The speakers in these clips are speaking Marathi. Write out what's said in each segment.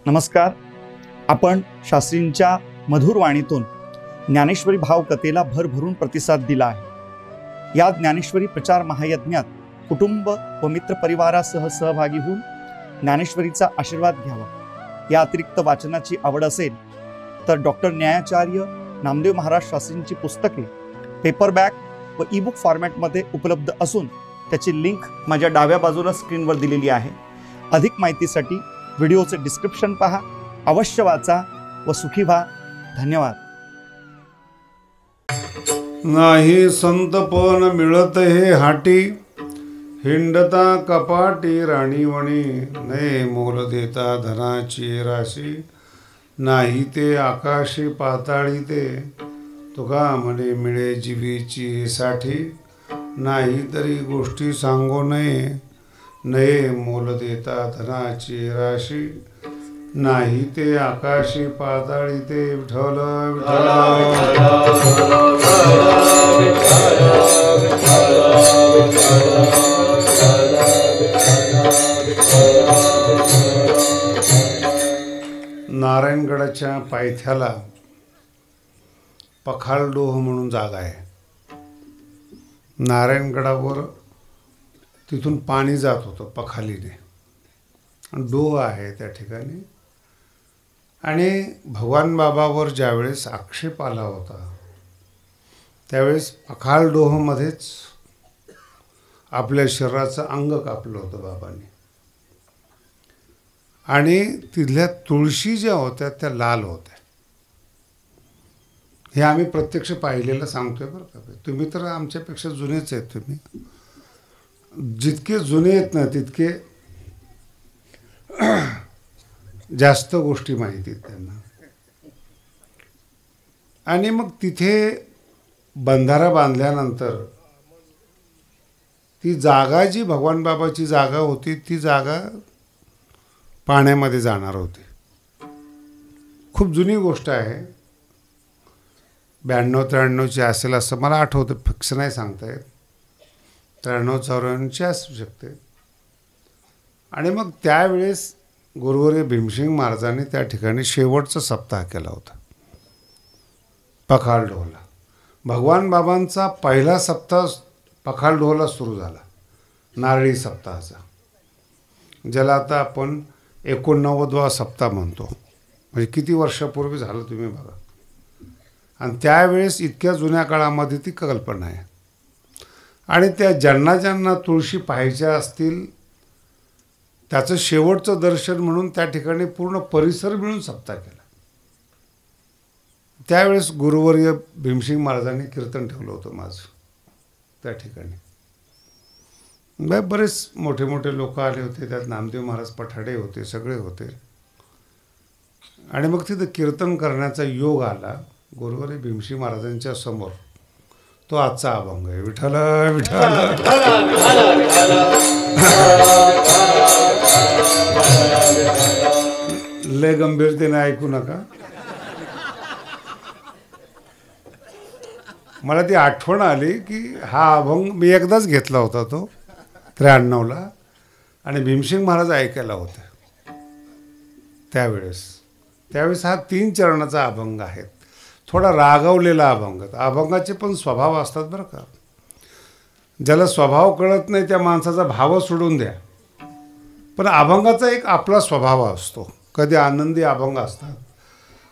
नमस्कार. आपण शास्त्रींच्या मधुर वाणीतून ज्ञानेश्वरी भावकथेला भरभरून प्रतिसाद दिला आहे. या ज्ञानेश्वरी प्रचार महायज्ञात कुटुंब व मित्रपरिवारासह सहभागी होऊन ज्ञानेश्वरीचा आशीर्वाद घ्यावा. या अतिरिक्त वाचनाची आवड असेल तर डॉक्टर न्यायाचार्य नामदेव महाराज शास्त्रींची पुस्तके पेपरबॅक व ईबुक फॉर्मॅटमध्ये उपलब्ध असून त्याची लिंक माझ्या डाव्या बाजूला स्क्रीनवर दिलेली आहे. अधिक माहितीसाठी व्हिडिओचे डिस्क्रिप्शन पहा. अवश्य वाचा व सुखी व्हा. धन्यवाद. नाही संतपण मिळत हे हाटी, हिंडता कपाटी राणीवणी. ने मोल देता धनाची राशी, नाही ते आकाशी पाताळी ते. तुका म्हणे मिळे जीवीची साठी, नाही तरी गोष्टी सांगू नये. नये मोल देता धनाची राशी, नाही ते आकाशी पाताळी ते. विठ्ठल विठ्ठल नारायणगडाच्या पायथ्याला पखालडोह म्हणून जागा आहे. नारायणगडावर तिथून पाणी जात होतं पखालीने, डोह आहे त्या ठिकाणी. आणि भगवान बाबावर ज्यावेळेस आक्षेप आला होता त्यावेळेस पखालडोहमध्येच आपल्या शरीराचं अंग कापलं होतं बाबांनी. आणि तिथल्या तुळशी ज्या होत्या त्या लाल होत्या. हे आम्ही प्रत्यक्ष पाहिलेलं सांगतोय बरं का. तुम्ही तर आमच्यापेक्षा जुनेच आहेत. तुम्ही जितके जुने आहेत ना तितके जास्त गोष्टी माहिती आहेत त्यांना. आणि मग तिथे बंधारा बांधल्यानंतर ती जागा जी भगवान बाबाची जागा होती ती जागा पाण्यामध्ये जाणार होती. खूप जुनी गोष्ट आहे. 92-93ची असेल असं मला आठवतं. फिक्स नाही सांगता येत. 93-94ची असू शकते. आणि मग त्यावेळेस गुरुवर्य भीमसिंग महाराजांनी त्या ठिकाणी शेवटचा सप्ताह केला होता पखालडोहला. भगवान बाबांचा पहिला सप्ताह पखालडोहला सुरू झाला, नारळी सप्ताहाचा, ज्याला आता आपण 89वा सप्ताह म्हणतो. म्हणजे किती वर्षापूर्वी झालं तुम्ही बघा. आणि त्यावेळेस इतक्या जुन्या काळामध्ये ती कल्पना आहे. आणि त्या ज्यांना ज्यांना तुळशी पाहायच्या असतील त्याचं शेवटचं दर्शन म्हणून त्या ठिकाणी पूर्ण परिसर मिळून सप्ताह केला. त्यावेळेस गुरुवर्य भीमसिंग महाराजांनी कीर्तन ठेवलं होतं माझं त्या ठिकाणी. बरेच मोठे मोठे लोक आले होते. त्यात नामदेव महाराज पठाडे होते, सगळे होते. आणि मग तिथं कीर्तन करण्याचा योग आला गुरुवर्य भीमसिंग महाराजांच्या समोर. तो आजचा अभंग आहे. विठ्ठल विठ्ठल लय गंभीरतेने ऐकू नका. मला ती आठवण आली की हा अभंग मी एकदाच घेतला होता तो 93ला. आणि भीमसिंग महाराज ऐकायला होते त्यावेळेस हा 3 चरणाचा अभंग आहे. थोडा रागवलेला अभंग. अभंगाचे पण स्वभाव असतात बरं का. ज्याला स्वभाव कळत नाही त्या माणसाचा भाव सोडून द्या. पण अभंगाचा एक आपला स्वभाव असतो. कधी आनंदी अभंग असतात,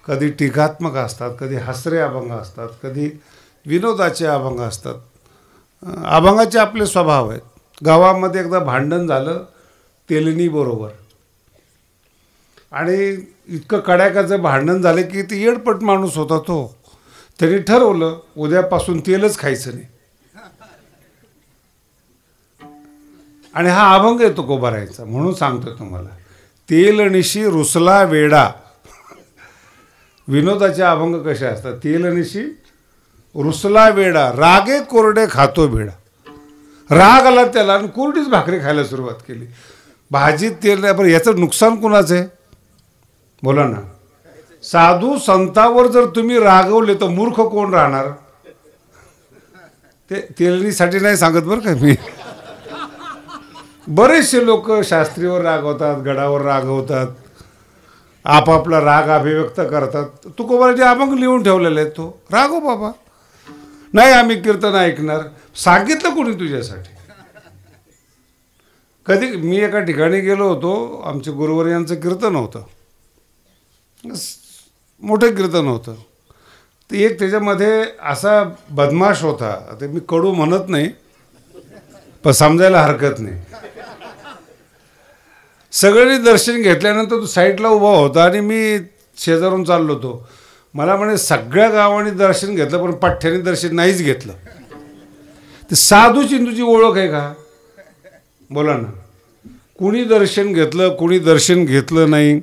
कधी टीकात्मक असतात, कधी हसरे अभंग असतात, कधी विनोदाचे अभंग असतात. अभंगाचे आपले स्वभाव आहेत. गावामध्ये एकदा भांडण झालं तेलणी बरोबर. आणि इतकं कड्याकाचं भांडण झालं की ते येडपट माणूस होता तो. त्यांनी ठरवलं उद्यापासून तेलच खायचं नाही. आणि हा अभंग येतो कोबारायचा म्हणून सांगतो तुम्हाला. तेलनिशी रुसला वेडा. विनोदाचे अभंग कसे असतात. तेलनिशी रुसला वेडा, रागे कोरडे खातो भेडा. राग आला त्याला आणि कोरडीच भाकरी खायला सुरुवात केली. भाजीत तेल नाही. बरं याचं नुकसान कुणाचं आहे बोला ना. साधू संतावर जर तुम्ही रागवले तर मूर्ख कोण राहणार. ते तेलणीसाठी नाही सांगत बरं का मी. बरेचसे लोक शास्त्रीवर रागवतात, गडावर रागवतात. आपापला राग अभिव्यक्त करतात. तुकोबाराचे अभंग लिहून ठेवलेले आहेत. तो राग हो बाबा, नाही आम्ही कीर्तन ऐकणार. सांगितलं कोणी तुझ्यासाठी? कधी मी एका ठिकाणी गेलो होतो, आमचे गुरुवर यांचं कीर्तन होतं, मोठं कीर्तन होतं. तर एक त्याच्यामध्ये असा बदमाश होता, ते मी कडू म्हणत नाही पण समजायला हरकत नाही. सगळ्यांनी दर्शन घेतल्यानंतर तो साईडला उभा होता आणि मी शेजारून चाललो होतो. मला म्हणे सगळ्या गावांनी दर्शन घेतलं पण पठ्ठ्याने दर्शन नाहीच घेतलं. ते साधू चिंतूची ओळख आहे का? बोला ना. कुणी दर्शन घेतलं, कुणी दर्शन घेतलं नाही.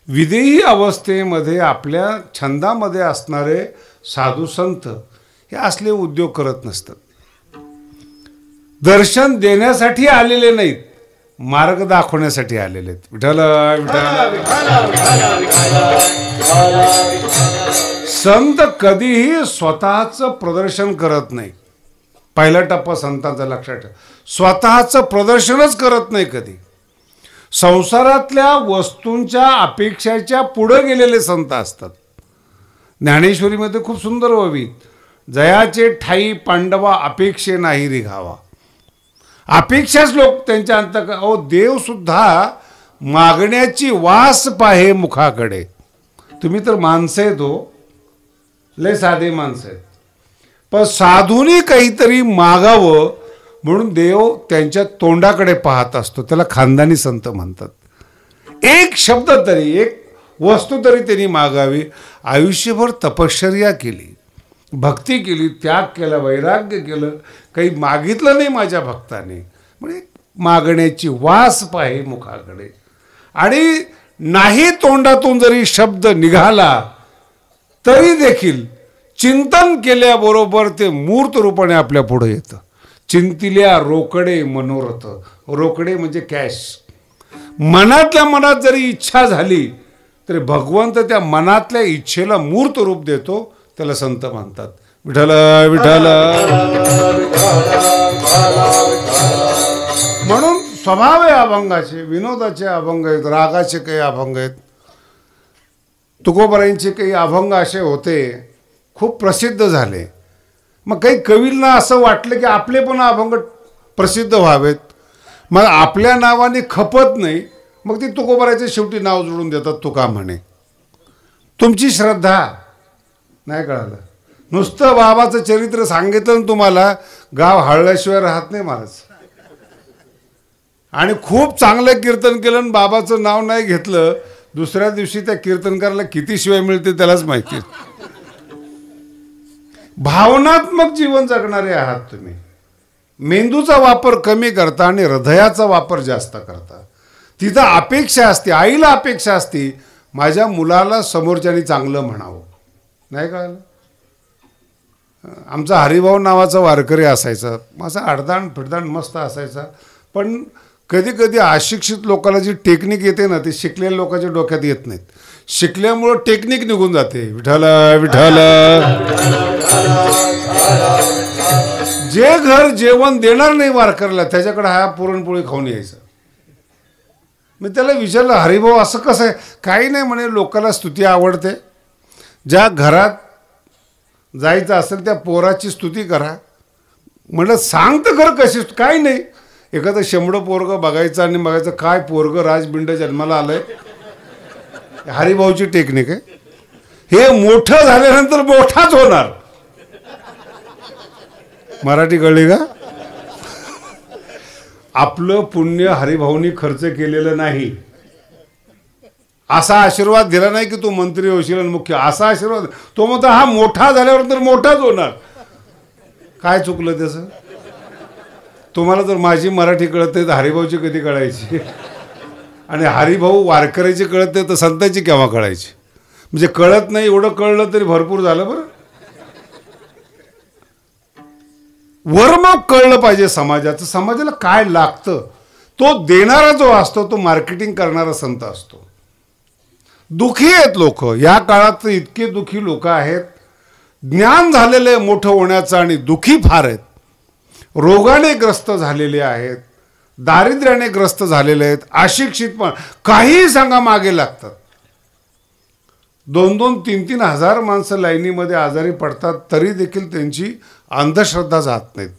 विदेही अवस्थेमध्ये आपल्या छंदामध्ये असणारे साधू संत हे असले उद्योग करत नसतात. दर्शन देण्यासाठी आलेले नाहीत, मार्ग दाखवण्यासाठी आलेले आहेत. विठ्ठल संत कधीही स्वतःचं प्रदर्शन करत नाही. पहिला टप्पा संतांचा लक्षात ठेवा. स्वतःचं प्रदर्शनच करत नाही कधी. संसारातल्या वस्तूंच्या अपेक्षाच्या पुढे गेलेले संत असतात. ज्ञानेश्वरीमध्ये खूप सुंदर व्हावी, जयाचे ठाई पांडवा अपेक्षे नाही रिघावा. अपेक्षाच लोक त्यांच्या अंत. अहो देव सुद्धा मागण्याची वास पाहे मुखाकडे. तुम्ही तर माणसं आहेत हो, लय साधे माणसं आहेत, पण साधूनी काहीतरी मागावं म्हणून देव त्यांच्या तोंडाकडे पाहत असतो. त्याला खानदानी संत म्हणतात. एक शब्द तरी, एक वस्तू तरी त्यांनी मागावी. आयुष्यभर तपश्चर्या केली, भक्ती केली, त्याग केला, वैराग्य केलं, काही मागितलं नाही माझ्या भक्ताने. म्हणजे मागण्याची वास पाहे मुखाकडे. आणि नाही तोंडातून जरी शब्द निघाला तरी देखील चिंतन केल्याबरोबर ते मूर्त रूपाने आपल्या पुढे येतं. चिंतिल्या रोकडे मनोरथ. रोकडे म्हणजे कॅश. मनातल्या मनात जरी इच्छा झाली तरी भगवंत त्या मनातल्या इच्छेला मूर्त रूप देतो. त्याला संत म्हणतात. विठ्ठल विठ्ठल. म्हणून स्वभाव आहे अभंगाचे, विनोदाचे अभंग आहेत, रागाचे काही अभंग आहेत. तुकोबारायांचे काही अभंग असे होते, खूप प्रसिद्ध झाले. मग काही कवींना असं वाटलं की आपले पण अभंग प्रसिद्ध व्हावेत. मग आपल्या नावाने खपत नाही, मग ते तुकोबाराचे शेवटी नाव जोडून देतात, तुका म्हणे. तुमची श्रद्धा नाही. कळालं? नुसतं बाबाचं चरित्र सांगितलं ना तुम्हाला, गाव हळल्याशिवाय राहत नाही महाराज. आणि खूप चांगलं कीर्तन केलं आणि बाबाचं नाव नाही घेतलं, दुसऱ्या दिवशी त्या कीर्तनकाराला किती शिवाय मिळते त्यालाच माहिती. भावनात्मक जीवन जगणारे आहात तुम्ही. मेंदूचा वापर कमी करता आणि हृदयाचा वापर जास्त करता. तिथं अपेक्षा असते, आईला अपेक्षा असते, माझ्या मुलाला समोरच्यानी चांगलं म्हणावं. नाही कळलं? आमचा हरिभाऊ नावाचा वारकरी असायचा, माझा अडदाण फिरदाण मस्त असायचा. पण कधी कधी अशिक्षित लोकांना जी टेक्निक येते ना, ती शिकलेल्या लोकांच्या डोक्यात येत नाहीत. शिकल्यामुळं टेक्निक निघून जाते. विठ्ठल विठ्ठल. जे घर जेवण देणार नाही वारकऱ्याला, त्याच्याकडे हा पुरणपोळी खाऊन यायचं. मी त्याला विचारलं, हरिभाऊ असं कसं आहे? काही नाही म्हणे, लोकांना स्तुती आवडते. ज्या घरात जायचं असेल त्या पोराची स्तुती करा. म्हटलं सांग तर खरं कशी? काही नाही, एखादं शेंबडं पोरगं बघायचं आणि बघायचं काय पोरगं राजबिंड जन्माला आलंय. हरिभाऊची टेक्निक आहे. हे मोठं झाल्यानंतर मोठाच होणार. मराठी कळली का? आपलं पुण्य हरिभाऊनी खर्च केलेलं नाही. असा आशीर्वाद दिला नाही की तू मंत्री होशील आणि मुख्य. असा आशीर्वाद तो म्हणतो हा मोठा झाल्यावर मोठाच होणार. काय चुकलं त्याचं? तुम्हाला जर माझी मराठी कळत नाही तर हरिभाऊची कधी कळायची? आणि हरिभाऊ वारकऱ्याची कळत नाही तर संतांची केव्हा कळायची? म्हणजे कळत नाही एवढं कळलं तरी भरपूर झालं. बरं, वर्म कळलं पाहिजे समाजाचं. समाजाला काय लागतं तो देणारा जो असतो तो मार्केटिंग करणारा संत असतो. दुखी आहेत लोक. या काळात इतके दुखी लोक आहेत. ज्ञान झालेले मोठं होण्याचं आणि दुखी फार आहेत. रोगाने ग्रस्त झालेले आहेत, दारिद्र्याने ग्रस्त झालेले आहेत, अशिक्षित पण काही सांगा मागे लागतात. 2-2, 3-3 हजार माणसं लाईनीमध्ये आजारी पडतात, तरी देखील त्यांची अंधश्रद्धा जात नाहीत.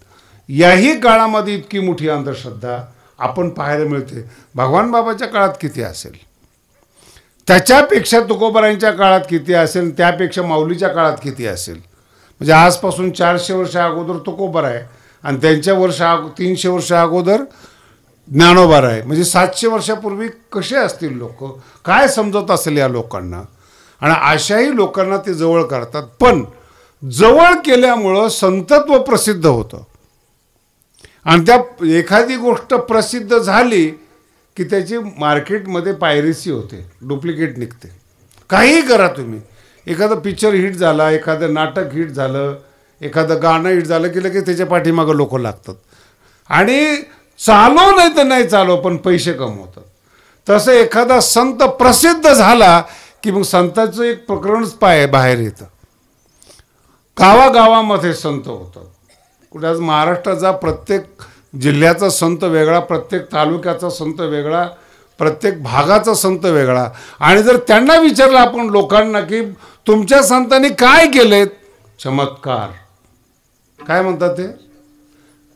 याही काळामध्ये इतकी मोठी अंधश्रद्धा आपण पाहायला मिळते. भगवान बाबाच्या काळात किती असेल, त्याच्यापेक्षा तुकोबारायांच्या काळात किती असेल, त्यापेक्षा माऊलीच्या काळात किती असेल. म्हणजे आजपासून 400 वर्ष अगोदर तुकोबार आहे आणि त्यांच्या 300 वर्ष अगोदर ज्ञानोबार आहे. म्हणजे 700 वर्षापूर्वी कसे असतील लोक, काय समजत असेल या लोकांना. आणि अशाही लोकांना ते जवळ करतात. पण जवळ केल्यामुळं संतत्व प्रसिद्ध होतं आणि त्या एखादी गोष्ट प्रसिद्ध झाली की त्याची मार्केटमध्ये पायरेसी होते, डुप्लिकेट निघते. काहीही करा तुम्ही, एखादं पिक्चर हिट झाला, एखादं नाटक हिट झालं, एखादं गाणं हिट झालं की लगेच त्याच्या पाठीमागं लोक लागतात आणि चालो नाही तर नाही चालो पण पैसे कमवतात. तसं एखादा संत प्रसिद्ध झाला की मग संताचं एक प्रकरणच बाहेर येतं. गावागावामध्ये संत होतात. कुठे आज महाराष्ट्राचा प्रत्येक जिल्ह्याचा संत वेगळा, प्रत्येक तालुक्याचा संत वेगळा, प्रत्येक भागाचा संत वेगळा. आणि जर त्यांना विचारलं आपण लोकांना की तुमच्या संतांनी काय केलेत, चमत्कार, काय म्हणतात ते,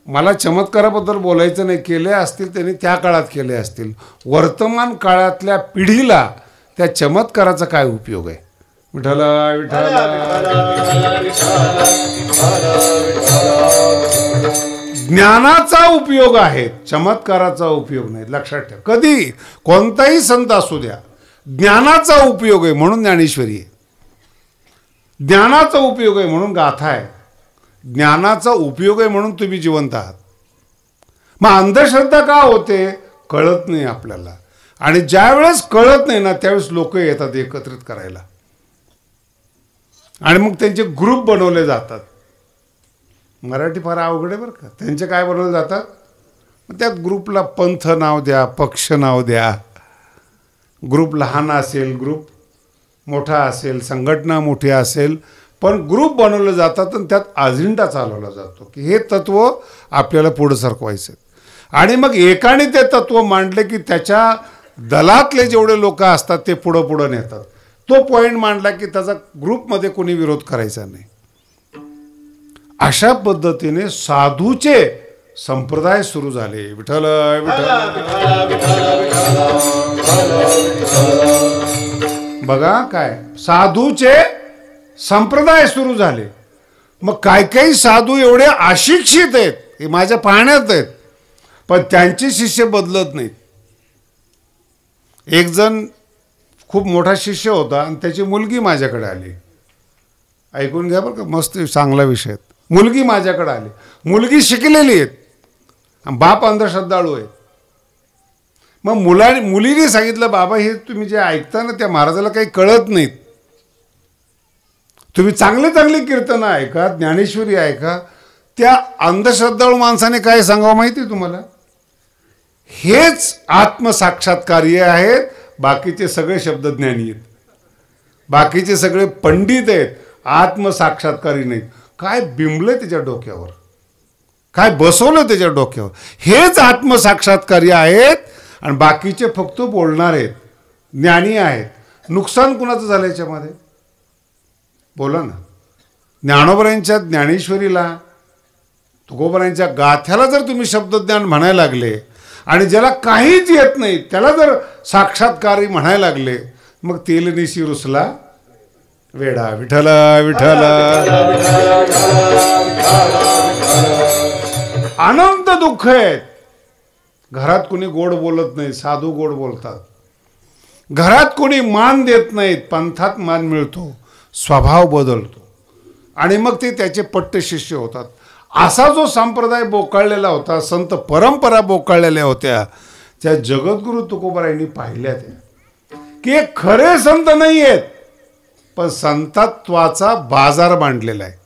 मला चमत्काराबद्दल बोलायचं नाही, केले असतील त्यांनी त्या काळात केले असतील. वर्तमान काळातल्या पिढीला त्या चमत्काराचा काय उपयोग आहे. विठ्ठल विठ्ठल ज्ञानाचा उपयोग आहे, चमत्काराचा उपयोग नाही. लक्षात ठेवा, कधी कोणताही संत असू द्या, ज्ञानाचा उपयोग आहे म्हणून ज्ञानेश्वरी आहे, ज्ञानाचा उपयोग आहे म्हणून गाथा आहे, ज्ञानाचा उपयोग आहे म्हणून तुम्ही जिवंत आहात. मग अंधश्रद्धा का होते, कळत नाही आपल्याला. आणि ज्या वेळेस कळत नाही ना त्यावेळेस लोक येतात एकत्रित करायला आणि मग त्यांचे ग्रुप बनवले जातात. मराठी फार अवघड आहे बरं का. त्यांचे काय बनवले जातात, मग त्या ग्रुपला पंथ नाव द्या, पक्ष नाव द्या. ग्रुप लहान असेल, ग्रुप मोठा असेल, संघटना मोठी असेल, पण ग्रुप बनवले जातात आणि त्यात अजेंडा चालवला जातो की हे तत्व आपल्याला पुढे सरकवायचं. आणि मग एकाने ते तत्व मांडले की त्याच्या दलातले जेवढे लोक असतात ते पुढं पुढं नेतात. तो पॉईंट मांडला की त्याचा ग्रुपमध्ये कोणी विरोध करायचा नाही. अशा पद्धतीने साधूचे संप्रदाय सुरू झाले. विठ्ठल बघा काय, साधूचे संप्रदाय सुरू झाले. मग काही काही साधू एवढे अशिक्षित आहेत, हे माझ्या पाहण्यात आहेत, पण त्यांचे शिष्य बदलत नाहीत. एक जण खूप मोठा शिष्य होता आणि त्याची मुलगी माझ्याकडे आली. ऐकून घ्या बरं का, मस्त चांगला विषय. मुलगी माझ्याकडे आली, मुलगी शिकलेली आहेत, बाप अंधश्रद्धाळू आहे. मग मुलीने सांगितलं, बाबा हे तुम्ही जे ऐकता ना त्या महाराजाला काही कळत नाहीत, तुम्ही चांगले चांगले कीर्तन ऐका, ज्ञानेश्वरी ऐका. त्या अंधश्रद्धाळू माणसाने काय सांगावं माहिती तुम्हाला, हेच आत्मसाक्षात्कारी आहेत, बाकीचे सगळे शब्दज्ञानी आहेत, बाकीचे सगळे पंडित आहेत, आत्मसाक्षात्कारी नाहीत. काय बिंबलं त्याच्या डोक्यावर, काय बसवलं त्याच्या डोक्यावर. हेच आत्मसाक्षात्कारी आहेत आणि बाकीचे फक्त बोलणार आहेत, ज्ञानी आहेत. नुकसान कुणाचं झालं याच्यामध्ये, बोला ना. ज्ञानोबरांच्या ज्ञानेश्वरीला, तुकोबारांच्या गाथ्याला जर तुम्ही शब्दज्ञान म्हणायला लागले आणि ज्याला काहीच येत नाही त्याला जर साक्षात्कारी म्हणायला लागले, मग तेलनिशी रुसला वेडा. विठ्ठल विठ्ठल अनंत दुःख आहेत. घरात कोणी गोड बोलत नाही, साधू गोड बोलतात. घरात कोणी मान देत नाहीत, पंथात मान मिळतो, स्वभाव बदलतो आणि मग ते त्याचे पट्ट शिष्य होतात. असा जो संप्रदाय बोकाळलेला होता, संत परंपरा बोकाळलेल्या होत्या, त्या जगद्गुरु तुकोबारायांनी पाहिल्या त्या की हे खरे संत नाही आहेत, पण संतत्वाचा बाजार मांडलेला आहे.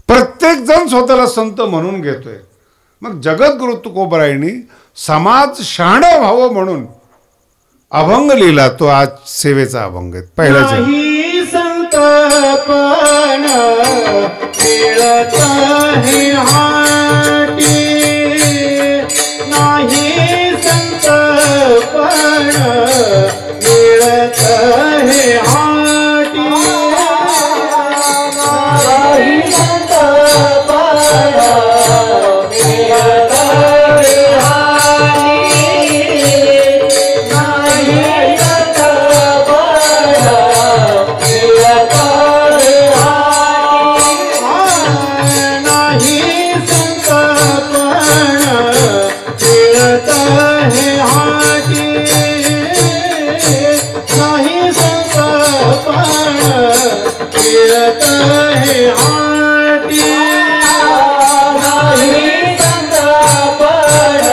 प्रत्येक जण स्वतःला संत म्हणून घेतोय. मग जगद्गुरु तुकोबारायांनी समाज शहाणा व्हावं म्हणून अभंग लिहिला. तो आज सेवेचा अभंग आहे. पहिला पण मिळत है हाटी, नाही संत पण मिळत है हाटी. नाही संकपण मिळत हे हाती नाही संकपण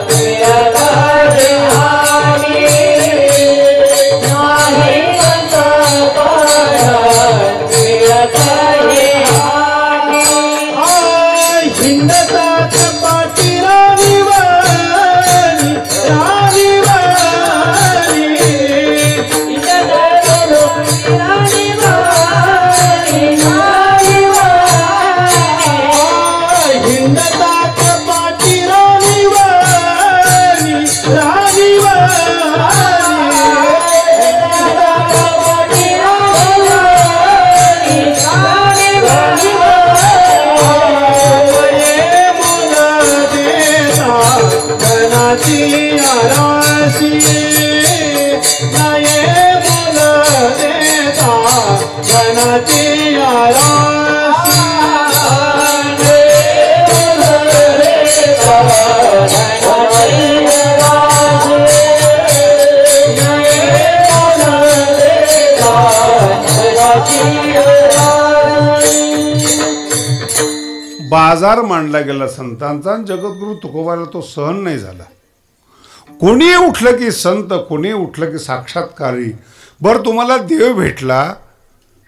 मिळत हे हाती नाही संकपण मिळत हे हाती हिंडतात पाटी राणीवाणी राणीवाणी हिंडतात राणीवाणी राणीवाणी हिंडतात पाटी राणीवाणी धनाची आराशी नाये मुल देता धनाची आराशी बाजार मांडला गेला संतांचा आणि जगद्गुरु तुकोबाला तो सहन नाही झाला. कोणी उठलं की संत, कोणी उठलं की साक्षात्कारी. बरं तुम्हाला देव भेटला,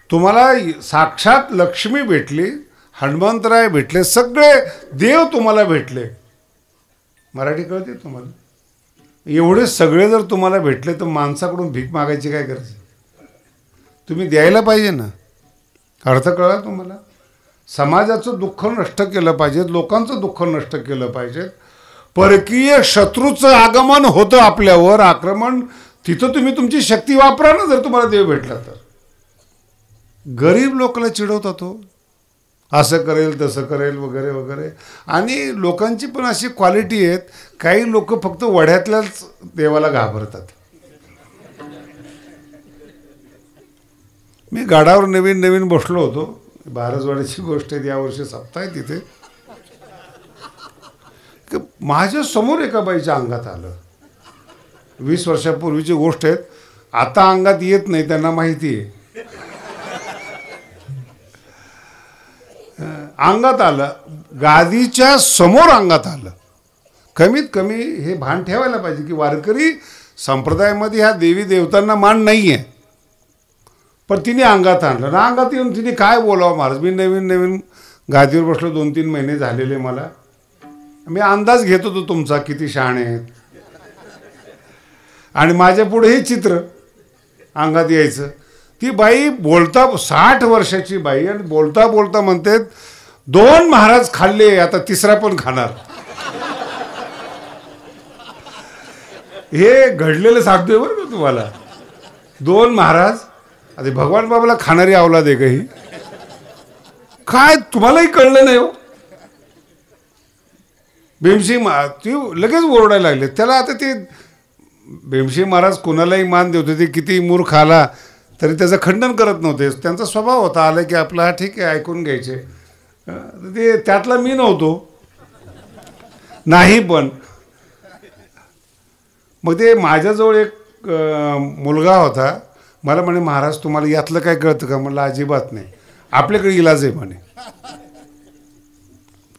तुम्हाला साक्षात लक्ष्मी भेटली, हनुमंतराय भेटले, सगळे देव तुम्हाला भेटले. मराठी कळते तुम्हाला? एवढे सगळे जर तुम्हाला भेटले तर माणसाकडून भीक मागायची काय गरज? तुम्ही द्यायला पाहिजे ना. अर्थ कळला तुम्हाला? समाजाचं दुःख नष्ट केलं पाहिजे, लोकांचं दुःख नष्ट केलं पाहिजे. परकीय शत्रूचं आगमन होतं आपल्यावर, आक्रमण, तिथं तुम्ही तुमची शक्ती वापरा ना. जर तुम्हाला देव भेटला तर गरीब लोकांना चिडवता तो, असं करेल तसं करेल वगैरे वगैरे. आणि लोकांची पण अशी क्वालिटी आहेत, काही लोक फक्त वड्यातल्याच देवाला घाबरतात. मी गाडावर नवीन नवीन बसलो होतो, बारसवाडीची गोष्ट आहे, यावर्षी सप्ताह आहे तिथे. माझ्या समोर एका बाईच्या अंगात आलं. 20 वर्षापूर्वीची गोष्ट आहे, आता अंगात येत नाही, त्यांना माहिती आहे. अंगात आलं, गादीच्या समोर अंगात आलं. कमीत कमी हे भान ठेवायला पाहिजे की वारकरी संप्रदायामध्ये ह्या देवी देवतांना मान नाही आहे. पण तिने अंगात आणलं ना. अंगात येऊन तिने काय बोलावं महाराज. मी नवीन नवीन गादीवर बसलो, 2-3 महिने झालेले मला. मी अंदाज घेत होतो तुमचा किती शहाणे आहेत. आणि माझ्या पुढे हे चित्र अंगात यायचं. ती बाई बोलता, 60 वर्षाची बाई, आणि बोलता बोलता म्हणते 2 महाराज खाल्ले, आता 3रा पण खाणार. हे घडलेलं सांगतोय बरं का तुम्हाला. 2 महाराज. आता भगवान बाबाला खाणारी अवलाद आहे काही काय तुम्हालाही कळलं नाही हो. भीमसिंग ती लगेच ओरडायला लागले त्याला. आता ते भीमसिंग महाराज कोणालाही मान देत होते, किती मूर्ख आला तरी त्याचं खंडन करत नव्हते. त्यांचा स्वभाव होता, आलं की आपला ठीक आहे ऐकून घ्यायचे. ते त्यातला मी नव्हतो नाही. पण मग ते माझ्याजवळ एक मुलगा होता, मला म्हणे महाराज तुम्हाला यातलं काय कळतं का? म्हणलं अजिबात नाही, आपल्याकडे इलाज आहे म्हणे.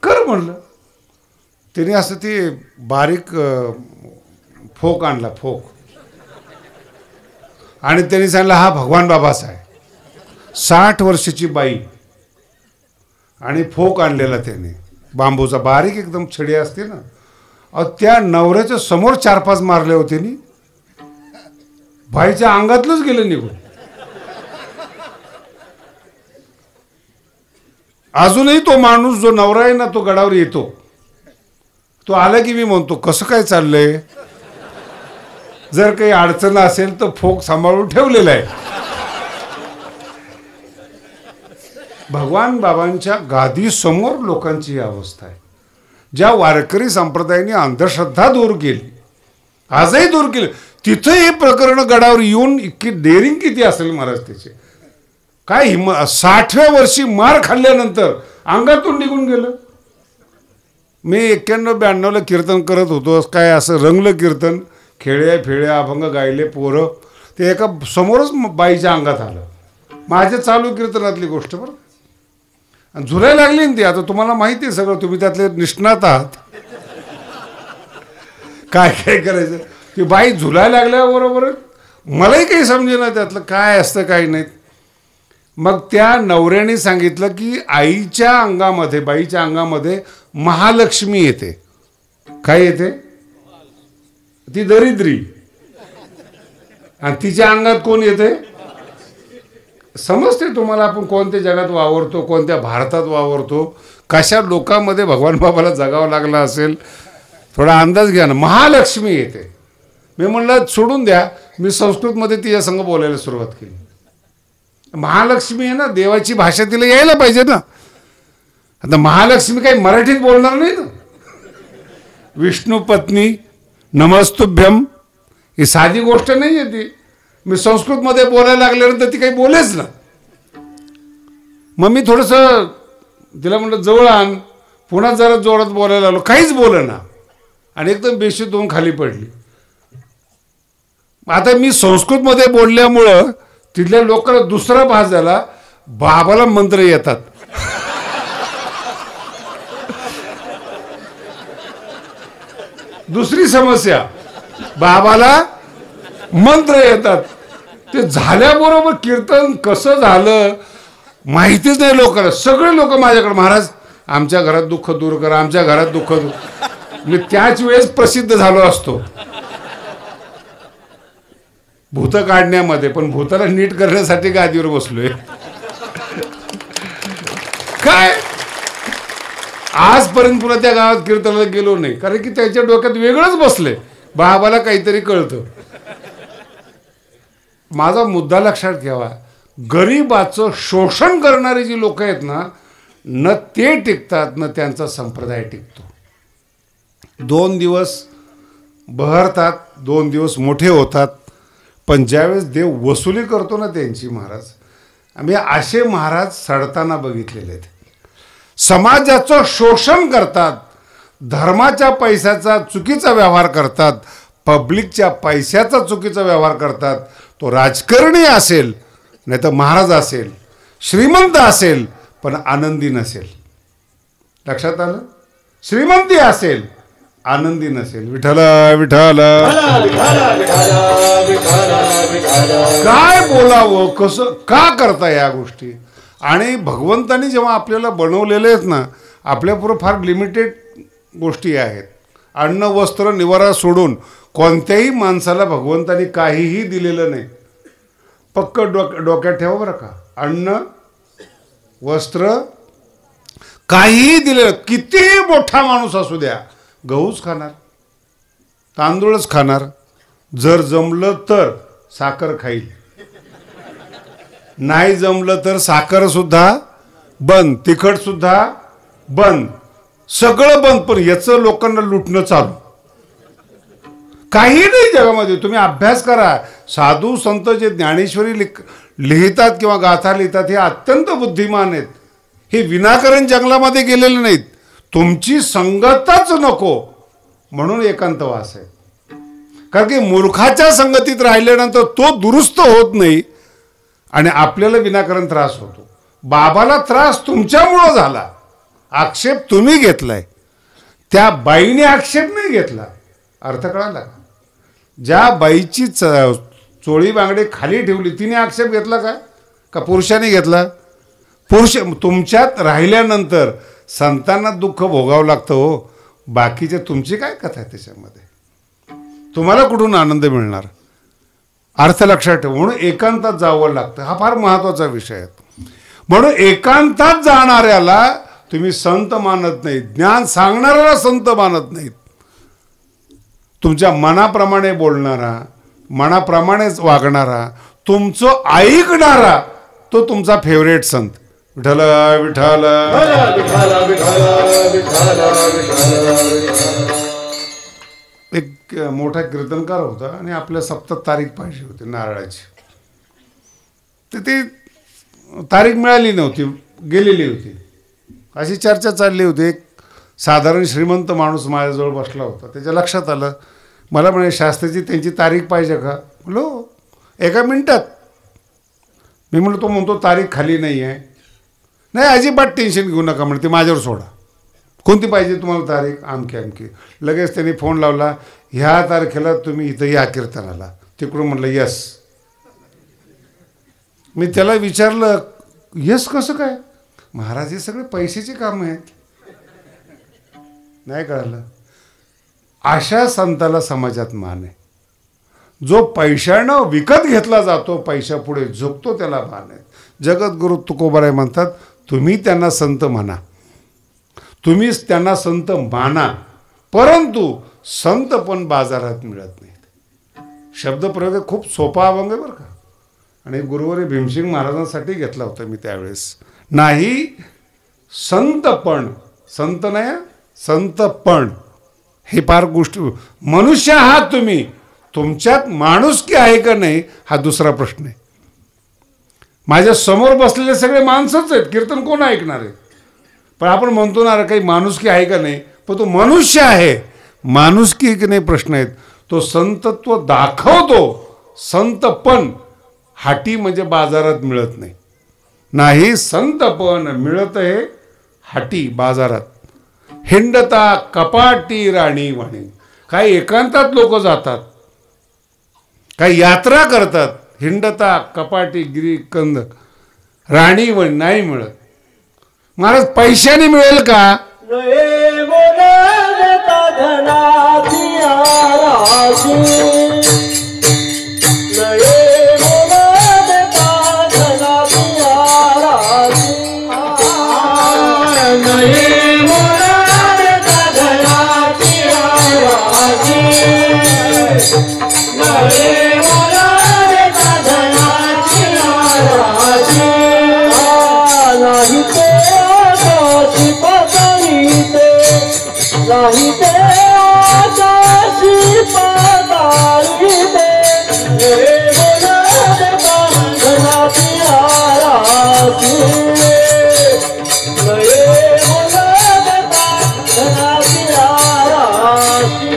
कर म्हणलं. त्याने असं ते बारीक फोक आणला, फोक, आणि त्यांनी सांगितलं हा भगवान बाबाचा आहे. 60 वर्षाची बाई, आणि फोक आणलेला त्याने बांबूचा, बारीक एकदम छडी असते ना. त्या नवऱ्याच्या समोर 4-5 मारले होते नी. बाईच्या अंगातलंच गेलं निघून. अजूनही तो माणूस जो नवरा आहे ना तो गडावर येतो. तो आला की मी म्हणतो कसं काय चाललंय, जर काही अडचण असेल तर फोक सांभाळून ठेवलेला आहे. भगवान बाबांच्या गादी समोर लोकांची ही अवस्था आहे. ज्या वारकरी संप्रदायाने अंधश्रद्धा दूर केली, आजही दूर केली, तिथं हे प्रकरण गडावर येऊन इतकी डेअरिंग किती असेल महाराज त्याचे. काय हिम्मत. 60व्या वर्षी मार खाल्ल्यानंतर अंगातून निघून गेलं. मी 91-92ला कीर्तन करत होतो. काय असं रंगलं कीर्तन, खेळ्या फेळ्या अभंग गायले पोरं. ते एका समोरच बाईच्या अंगात आलं. माझ्या चालू कीर्तनातली गोष्ट बरं. आणि झुलायला लागली ना ती. आता तुम्हाला माहिती आहे सगळं, तुम्ही त्यातले निष्णात आहात. काय काय करायचं. ती बाई झुलायला लागल्याबरोबर मलाही काही समजेना त्यातलं काय असतं काही नाही. मग त्या नवऱ्याने सांगितलं की आईच्या अंगामध्ये, बाईच्या अंगामध्ये महालक्ष्मी येते. काय येते? ती दरिद्री. आणि तिच्या अंगात कोण येते? समजते तुम्हाला आपण कोणत्या जगात वावरतो, कोणत्या भारतात वावरतो, कशा लोकांमध्ये भगवान बाबाला जगावं लागलं असेल, थोडा अंदाज घ्या ना. महालक्ष्मी येते. मी म्हणलं सोडून द्या, मी संस्कृतमध्ये तिच्या संग बोलायला सुरुवात केली. महालक्ष्मी आहे ना, देवाची भाषा तिला यायला पाहिजे ना. आता महालक्ष्मी काही मराठीत बोलणार नाही ना. विष्णू पत्नी नमस्तुभ्यम ही साधी गोष्ट नाही आहे ती. मी संस्कृतमध्ये बोलायला लागल्यानंतर ती काही बोलेच ना. मग मी थोडंसं तिला म्हटलं जवळ आण. पुन्हा जरा जोरात बोलायला लागलो, काहीच बोलं ना. आणि एकदम बेशुद्ध होऊन खाली पडली. आता मी संस्कृतमध्ये बोलल्यामुळं तिथल्या लोकांना दुसरा भास झाला, बाबाला मंत्र येतात. दुसरी समस्या, बाबाला मंत्र येतात. ते झाल्याबरोबर कीर्तन कसं झालं माहितीच नाही लोकांना. सगळे लोक माझ्याकडे, महाराज आमच्या घरात दुःख दूर करा, आमच्या घरात दुःख दूर. मी त्याच वेळेस प्रसिद्ध झालो असतो भूत काढण्यामध्ये, पण भूताला नीट करण्यासाठी गादीवर बसलोय. काय आजपर्यंत पुन्हा त्या गावात कीर्तनाला गेलो नाही, कारण की त्याच्या डोक्यात वेगळंच बसले. बाबाला काहीतरी कळतं. माझा मुद्दा लक्षात ठेवा, गरीबाचं शोषण करणारी जी लोक आहेत ना, न ते टिकतात न त्यांचा संप्रदाय टिकतो. 2 दिवस बहरतात, 2 दिवस मोठे होतात, पण ज्यावेळेस देव वसुली करतो ना त्यांची, महाराज आम्ही असे महाराज सडताना बघितलेले आहेत. समाजाचं शोषण करतात, धर्माच्या पैशाचा चुकीचा व्यवहार करतात, पब्लिकच्या पैशाचा चुकीचा व्यवहार करतात. तो राजकारणी असेल, नाही तर महाराज असेल, श्रीमंत असेल पण आनंदी नसेल. लक्षात आलं? श्रीमंती असेल, आनंदी नसेल. विठ्ठल विठ्ठल काय बोलावं, कसं का करता या गोष्टी. आणि भगवंतानी जेव्हा आपल्याला बनवलेले आहेत ना, आपल्यापुढं फार लिमिटेड गोष्टी आहेत. अन्न वस्त्र निवारा सोडून कोणत्याही माणसाला भगवंतानी काहीही दिलेलं नाही. पक्क डोक्यात ठेवा बरं का. अन्न वस्त्र काहीही दिलेलं, किती मोठा माणूस असू द्या, गहूच खाणार, तांदूळच खाणार, जर जमलं तर साखर खाईल, नाही जमलं तर साखर सुद्धा बंद, तिखट सुद्धा बंद, सगळं बंद. पण याचं लोकांना लुटणं चालू. काही नाही जगामध्ये. तुम्ही अभ्यास करा. साधू संत जे ज्ञानेश्वरी लिहितात किंवा गाथा लिहितात, हे अत्यंत बुद्धिमान आहेत. हे विनाकारण जंगलामध्ये गेलेले नाहीत. तुमची संगतच नको म्हणून एकांतवास आहे. कारण की मूर्खाच्या संगतीत राहिल्यानंतर तो दुरुस्त होत नाही आणि आपल्याला विनाकारण त्रास होतो. बाबाला त्रास तुमच्यामुळं झाला, आक्षेप तुम्ही घेतलाय, त्या बाईने आक्षेप नाही घेतला. अर्थ कळाला? ज्या बाईची चोळी बांगडे खाली ठेवली तिने आक्षेप घेतला का पुरुषाने घेतला? पुरुष तुमच्यात राहिल्यानंतर संतांना दुःख भोगावं लागतं हो. बाकीचे तुमची काय कथा आहे त्याच्यामध्ये? तुम्हाला कुठून आनंद मिळणार? अर्थ लक्षात ठेव. म्हणून एकांतात जावं लागतं. हा फार महत्त्वाचा विषय आहे. म्हणून एकांतात जाणाऱ्याला तुम्ही संत मानत नाही, ज्ञान सांगणाऱ्याला संत मानत नाहीत. तुमच्या मनाप्रमाणे बोलणारा, मनाप्रमाणेच वागणारा, तुमचं ऐकणारा, तो तुमचा फेवरेट संत. विठ्ठल विठ्ठल. एक मोठा कीर्तनकार होता आणि आपल्या 7 तारीख पाहिजे होती नारळाची. तर ती तारीख मिळाली नव्हती, गेलेली होती. अशी चर्चा चालली होती. एक साधारण श्रीमंत माणूस माझ्याजवळ बसला होता. त्याच्या लक्षात आलं. मला म्हणे शास्त्रीची त्यांची तारीख पाहिजे का? म्हणलो एका मिनिटात. मी म्हणलं तो म्हणतो तारीख खाली नाही आहे. नाही अजिबात टेन्शन घेऊ नका म्हणते, माझ्यावर सोडा. कोणती पाहिजे तुम्हाला तारीख? आमकी आमकी. लगेच त्यांनी फोन लावला, ह्या तारखेला तुम्ही इथं या कीर्तनाला. तिकडून म्हणलं यस. मी त्याला विचारलं यस कसं काय? महाराज हे सगळे पैशाचे काम आहेत. नाही कळलं. अशा संताला समाजात मान आहे. जो पैशानं विकत घेतला जातो, पैशापुढे झुकतो, त्याला मान आहे. जगद्गुरु तुकोबाराय म्हणतात, तुम्ही त्यांना संत म्हणा, तुम्हीच त्यांना संत माना, परंतु संत पण बाजारात मिळत नाहीत. शब्दप्रयोग खूप सोपा अभंग आहे बरं का. आणि गुरुवारी भीमसिंग महाराजांसाठी घेतला होता मी त्यावेळेस. नाही संत पण, संत नाही संत पण, हे फार गोष्टी. मनुष्य आहात तुम्ही, तुमच्यात माणुसकी आहे का नाही हा दुसरा प्रश्न आहे. माझ्या समोर बसलेले सगळे माणसंच आहेत, कीर्तन कोण ऐकणार आहे? पण आपण म्हणतो ना काही माणुसकी आहे का नाही, पण तो मनुष्य आहे, माणुसकी की नाही प्रश्न आहेत. तो संतत्व दाखवतो, संत पण हाटी म्हणजे बाजारात मिळत नाही. नाही संत पण मिळत आहे हाटी बाजारात. हिंडता कपाटी राणी वाणी. काही एकांतात लोक जातात, काही यात्रा करतात. हिंडता कपाटी गिरी कंद राणी वाणी नाही मिळत. महाराज पैशाने मिळेल का? नये बोलता धनाची आराशी, नये बोलता धनाची आराशी, नये बोलता धनाची आराशी, नये बोलता धनाची आराशी. नाही ते आकाशी पाताळी ते, नाही ते आकाशी पाताळी ते, हे बोलता धनाची आराशी, हे बोलता धनाची आराशी.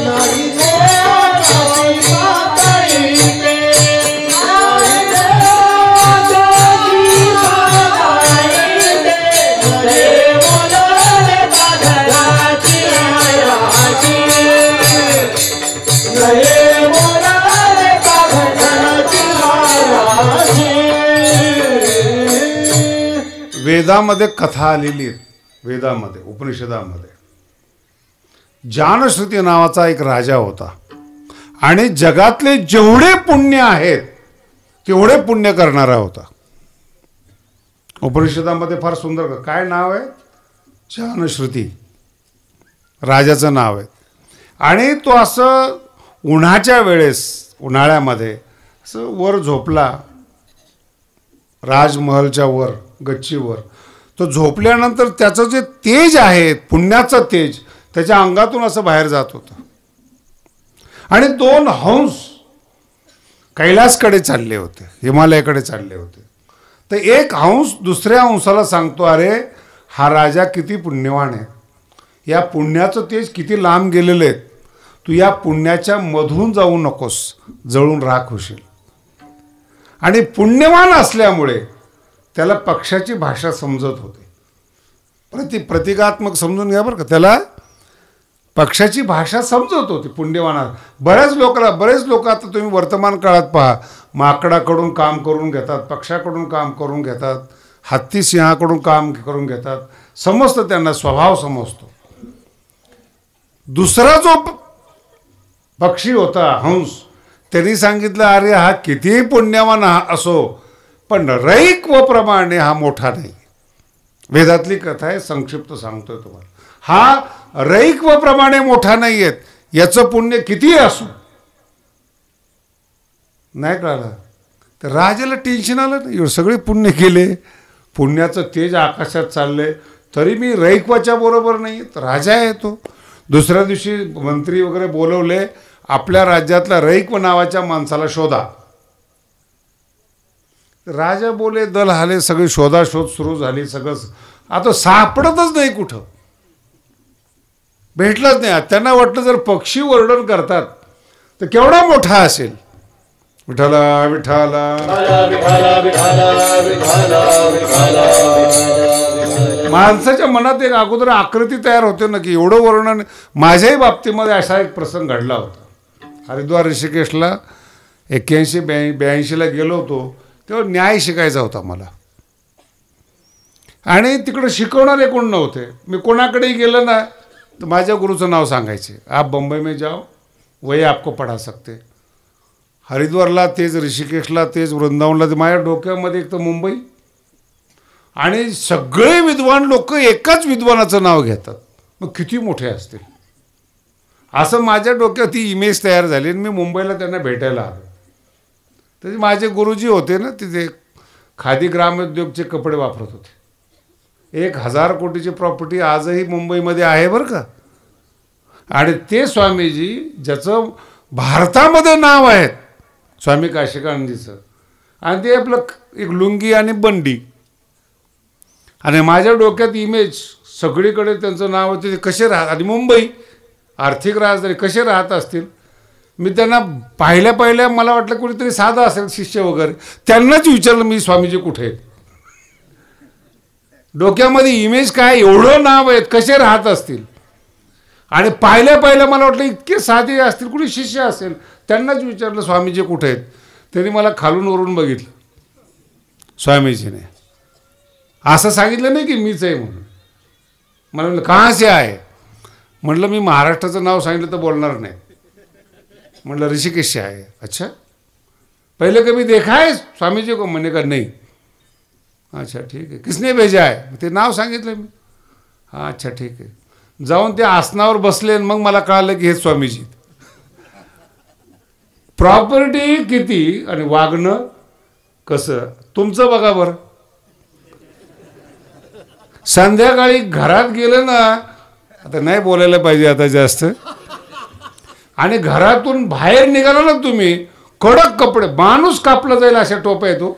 नाही ते आकाशी पाताळी ते, नाही ते आकाशी पाताळी ते, हे बोलता धनाची आराशी, हे बोलता धनाची आराशी. वेदामध्ये कथा आलेली आहेत. वेदामध्ये उपनिषदामध्ये जानश्रुती नावाचा एक राजा होता आणि जगातले जेवढे पुण्य आहेत तेवढे पुण्य करणारा होता. उपनिषदामध्ये फार सुंदर काय नाव आहे? जानश्रुती राजाचं नाव आहे. आणि तो असं उन्हाच्या वेळेस, उन्हाळ्यामध्ये असं वर झोपला, राजमहलच्या वर गच्चीवर. तो झोपल्यानंतर त्याचं जे तेज आहे, पुण्याचं तेज, त्याच्या अंगातून असं बाहेर जात होतं. आणि 2 हंस कैलासकडे चालले होते, हिमालयाकडे चालले होते. तर एक हंस दुसऱ्या हंसाला सांगतो, अरे हा राजा किती पुण्यवान आहे, या पुण्याचं तेज किती लांब गेलेलं आहे, तू या पुण्याच्या मधून जाऊ नकोस, जळून राख होशील. आणि पुण्यवान असल्यामुळे त्याला पक्षाची भाषा समजत होती. प्रतिकात्मक समजून घ्या बरं का. त्याला पक्षाची भाषा समजत होती पुण्यवाना. बरेच लोक आता तुम्ही वर्तमान काळात पहा, माकडाकडून काम करून घेतात, पक्षाकडून काम करून घेतात, हत्ती सिंहाकडून काम करून घेतात. समजतं त्यांना, स्वभाव समजतो. दुसरा जो पक्षी होता हंस, त्यांनी सांगितलं, अरे हा कितीही पुण्यवान असो, पण रैक्वप्रमाणे हा मोठा नाही. वेदातली कथा आहे, संक्षिप्त सांगतोय तुम्हाला. हा रैक्वप्रमाणे मोठा नाही आहेत, याचं पुण्य कितीही असो. नाही कळलं तर राजाला टेन्शन आलं नाही. सगळे पुण्य केले, पुण्याचं तेज आकाशात चाललंय, तरी मी रैक्वाच्या बरोबर नाही. तर राजा आहे तो. दुसऱ्या दिवशी मंत्री वगैरे बोलवले, आपल्या राज्यातल्या रैक्व नावाच्या माणसाला शोधा. राजा बोले, दल हाले, सगळी शोधाशोध सुरू झाली. सगळं आता सापडतच नाही, कुठं भेटलंच नाही. त्यांना वाटलं जर पक्षी वर्णन करतात तर केवढा मोठा असेल. विठाला विठाला. माणसाच्या मनात एक अगोदर आकृती तयार होते ना की एवढं वर्णन. माझ्याही बाबतीमध्ये असा एक प्रसंग घडला होता. हरिद्वार ऋषिकेशला 81-82ला गेलो होतो तेव्हा न्याय शिकायचा होता मला. आणि तिकडं शिकवणारे कोण नव्हते. मी कोणाकडेही गेलं ना तर माझ्या गुरुचं नाव सांगायचे, आप बंबई में जाओ वही आपको पढ़ा सकते. हरिद्वारला तेच, ऋषिकेशला तेच, वृंदावनला ते. माझ्या डोक्यामध्ये एक तर मुंबई आणि सगळे विद्वान लोक एकाच विद्वानाचं नाव घेतात, मग किती मोठे असतील असं माझ्या डोक्यात ती इमेज तयार झाली. आणि मी मुंबईला त्यांना भेटायला आलो. तर माझे गुरुजी होते ना तिथे खादी ग्रामोद्योगचे कपडे वापरत होते. 1000 कोटीची प्रॉपर्टी आजही मुंबईमध्ये आहे बरं का. आणि ते स्वामीजी ज्याचं भारतामध्ये नाव आहे, स्वामी काशिकानंदजीचं, आणि ते आपलं एक लुंगी आणि बंडी. आणि माझ्या डोक्यात इमेज सगळीकडे त्यांचं नाव होते. ते कसे राहत, आणि मुंबई आर्थिक राजधानी, कसे राहत असतील. मी त्यांना पाहिल्या मला वाटलं कोणीतरी साधा असेल शिष्य वगैरे, त्यांनाच विचारलं मी स्वामीजी कुठे आहेत. डोक्यामध्ये इमेज काय, एवढं नाव आहेत, कसे राहत असतील. आणि पाहिल्या मला वाटलं इतके साधे असतील, कुणी शिष्य असेल, त्यांनाच विचारलं स्वामीजी कुठे आहेत. त्यांनी मला खालून वरून बघितलं. स्वामीजीने असं सांगितलं नाही की मीच आहे म्हणून. मला म्हणलं कहाँ से आहे. म्हटलं मी महाराष्ट्राचं नाव सांगितलं तर बोलणार नाही. म्हटलं ऋषिकेश से आहे. अच्छा, पहले कभी देखा है स्वामीजी को. मैंने कहा नहीं. अच्छा ठीक आहे, किसने भेजा आहे. ते नाव सांगितलं मी. हां अच्छा ठीक आहे. जाऊन ते आसनावर बसले आणि मग मला कळालं की हे स्वामीजी. प्रॉपर्टी किती आणि वागणं कसं तुमचं बघा बरं. संध्याकाळी घरात गेलं ना, आता नाही बोलायला पाहिजे आता जास्त, आणि घरातून बाहेर निघाला ना तुम्ही, कडक कपडे, माणूस कापला जाईल अशा टोप्या येतो.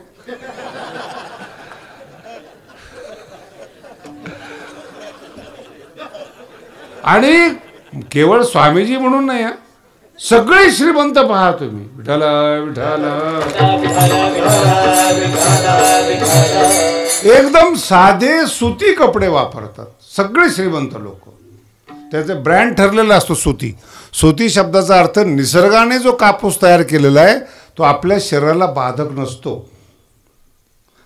आणि केवळ स्वामीजी म्हणून नाही, सगळे श्रीमंत पहा तुम्ही. विठाला विठाला. एकदम साधे सुती कपडे वापरतात सगळे श्रीमंत लोक. त्याचे ब्रँड ठरलेला असतो सुती. सुती शब्दाचा अर्थ निसर्गाने जो कापूस तयार केलेला आहे तो आपल्या शरीराला बाधक नसतो.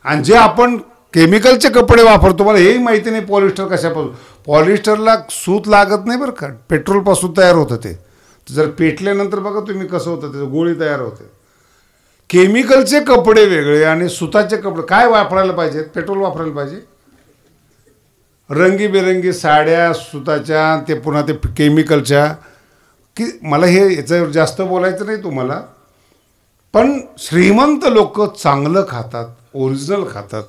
आणि जे आपण केमिकलचे कपडे वापरतो, मला हेही माहिती नाही पॉलिस्टर कशापासून. पॉलिस्टरला सूत लागत नाही बरं का, पेट्रोलपासून तयार होतं ते. जर पेटल्यानंतर बघा तुम्ही कसं होतं, त्याचं गोळी तयार होते. केमिकलचे कपडे वेगळे आणि सुताचे कपडे. काय वापरायला पाहिजे, पेट्रोल वापरायला पाहिजे. रंगीबेरंगी साड्या सुताच्या, ते पुन्हा ते केमिकलच्या. की मला हे याच्यावर जास्त बोलायचं नाही तुम्हाला, पण श्रीमंत लोक चांगलं खातात, ओरिजिनल खातात.